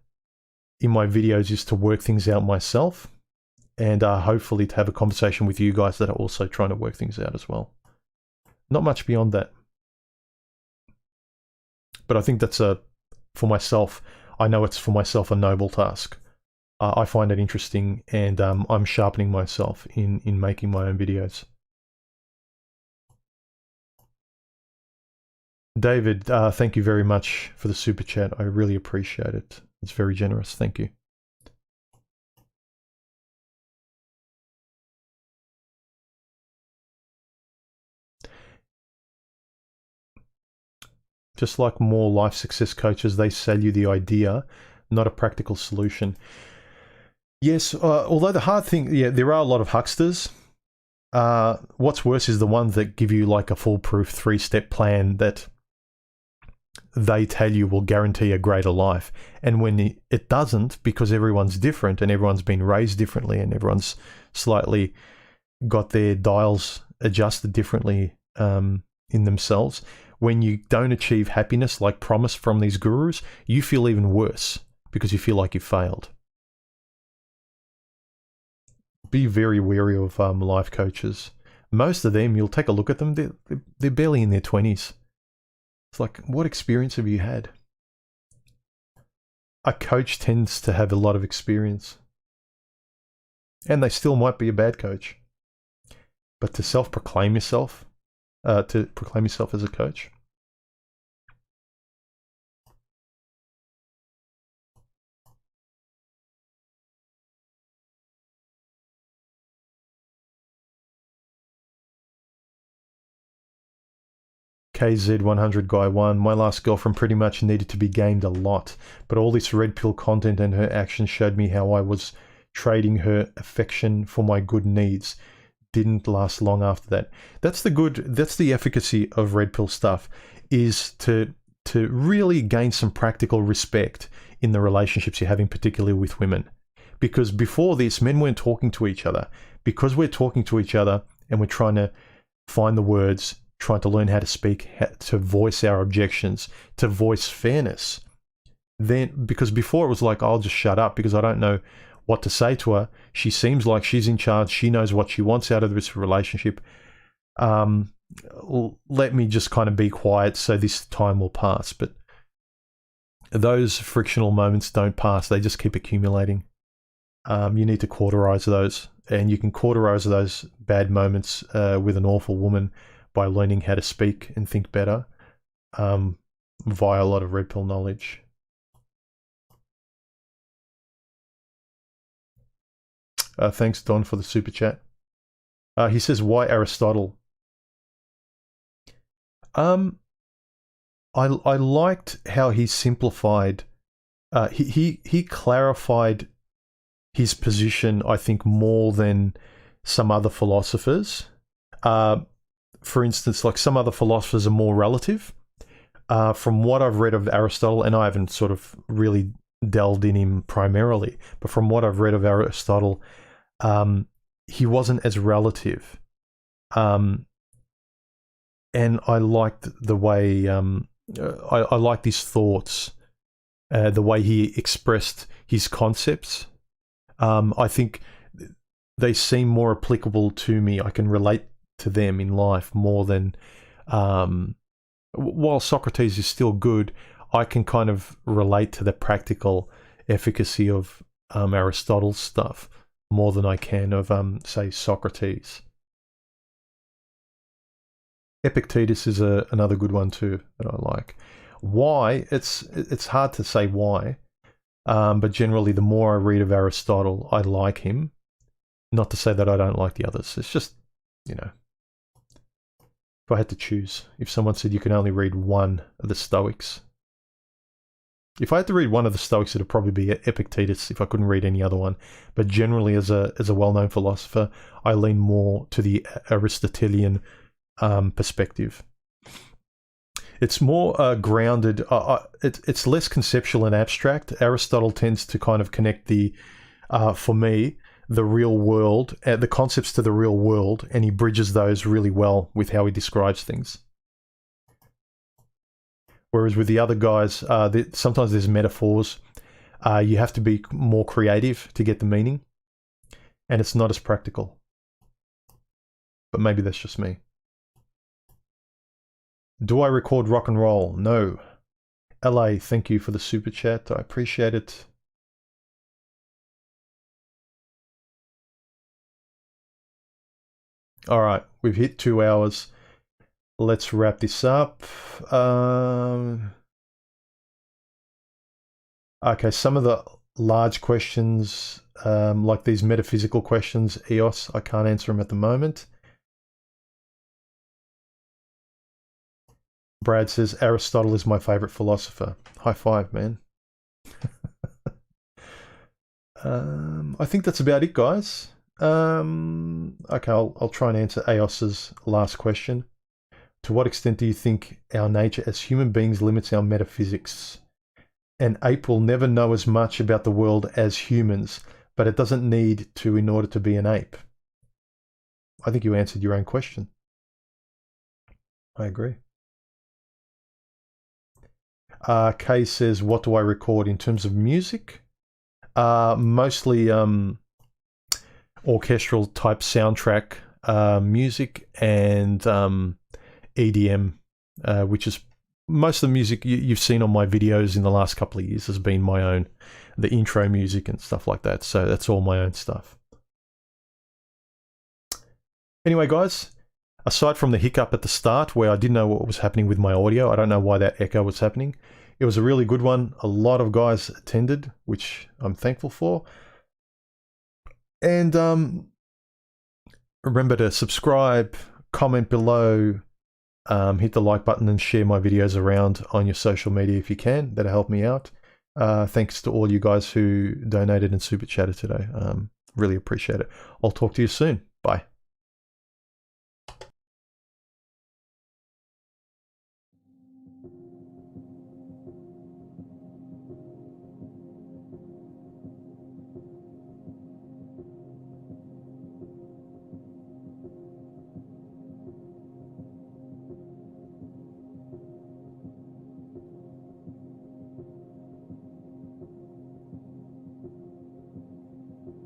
in my videos is to work things out myself and hopefully to have a conversation with you guys that are also trying to work things out as well. Not much beyond that. But I think that's for myself, I know it's for myself a noble task. I find it interesting, and I'm sharpening myself in making my own videos. David, thank you very much for the super chat. I really appreciate it. It's very generous. Thank you. Just like more life success coaches, they sell you the idea, not a practical solution. Yes, although the hard thing, yeah, there are a lot of hucksters. What's worse is the ones that give you like a foolproof 3-step plan that they tell you will guarantee a greater life. And when it doesn't, because everyone's different and everyone's been raised differently and everyone's slightly got their dials adjusted differently in themselves, when you don't achieve happiness like promised from these gurus, you feel even worse because you feel like you failed. Be very wary of life coaches. Most of them, you'll take a look at them, they're barely in their 20s. It's like, what experience have you had? A coach tends to have a lot of experience. And they still might be a bad coach. But to self-proclaim yourself, to proclaim yourself as a coach. KZ100 Guy 1, my last girlfriend pretty much needed to be gamed a lot, but all this red pill content and her actions showed me how I was trading her affection for my good needs. Didn't last long after that. That's the efficacy of red pill stuff, is to to really gain some practical respect in the relationships you're having, particularly with women. Because before this, men weren't talking to each other. Because we're talking to each other and we're trying to find the words, trying to learn how to speak, how to voice our objections, to voice fairness. Then, because before it was like, I'll just shut up because I don't know what to say to her. She seems like she's in charge. She knows what she wants out of this relationship. Let me just kind of be quiet so this time will pass. But those frictional moments don't pass. They just keep accumulating. You need to cauterize those. And you can cauterize those bad moments with an awful woman by learning how to speak and think better via a lot of red pill knowledge. Thanks, Don, for the super chat. He says, why Aristotle? I liked how he simplified. He clarified his position, I think, more than some other philosophers. For instance, like some other philosophers are more relative. From what I've read of Aristotle, and I haven't sort of really delved in him primarily, but from what I've read of Aristotle, he wasn't as relative. And I liked the way, I liked his thoughts, the way he expressed his concepts. I think they seem more applicable to me. I can relate to them in life more than, while Socrates is still good, I can kind of relate to the practical efficacy of Aristotle's stuff more than I can of, say, Socrates. Epictetus is another good one too that I like. Why? It's hard to say why, but generally the more I read of Aristotle, I like him. Not to say that I don't like the others. It's just, you know, if I had to choose, if someone said you can only read one of the Stoics, if I had to read one of the Stoics, it'd probably be Epictetus if I couldn't read any other one. But generally, as a well-known philosopher, I lean more to the Aristotelian perspective. It's more grounded. It's less conceptual and abstract. Aristotle tends to kind of connect for me, the real world, the concepts to the real world, and he bridges those really well with how he describes things. Whereas with the other guys, sometimes there's metaphors. You have to be more creative to get the meaning, and it's not as practical. But maybe that's just me. Do I record rock and roll? No. LA, thank you for the super chat. I appreciate it. All right, we've hit 2 hours. Let's wrap this up. Okay, some of the large questions, like these metaphysical questions, EOS, I can't answer them at the moment. Brad says, Aristotle is my favorite philosopher. High five, man. I think that's about it, guys. Okay, I'll try and answer EOS's last question. To what extent do you think our nature as human beings limits our metaphysics? An ape will never know as much about the world as humans, but it doesn't need to in order to be an ape. I think you answered your own question. I agree. Kay says, what do I record in terms of music? Mostly orchestral type soundtrack music and EDM, which is most of the music you've seen on my videos in the last couple of years has been my own, the intro music and stuff like that. So that's all my own stuff. Anyway, guys, aside from the hiccup at the start where I didn't know what was happening with my audio, I don't know why that echo was happening. It was a really good one. A lot of guys attended, which I'm thankful for. And remember to subscribe, comment below, hit the like button and share my videos around on your social media if you can. That'll help me out. Thanks to all you guys who donated and super chatted today. Really appreciate it. I'll talk to you soon. Bye.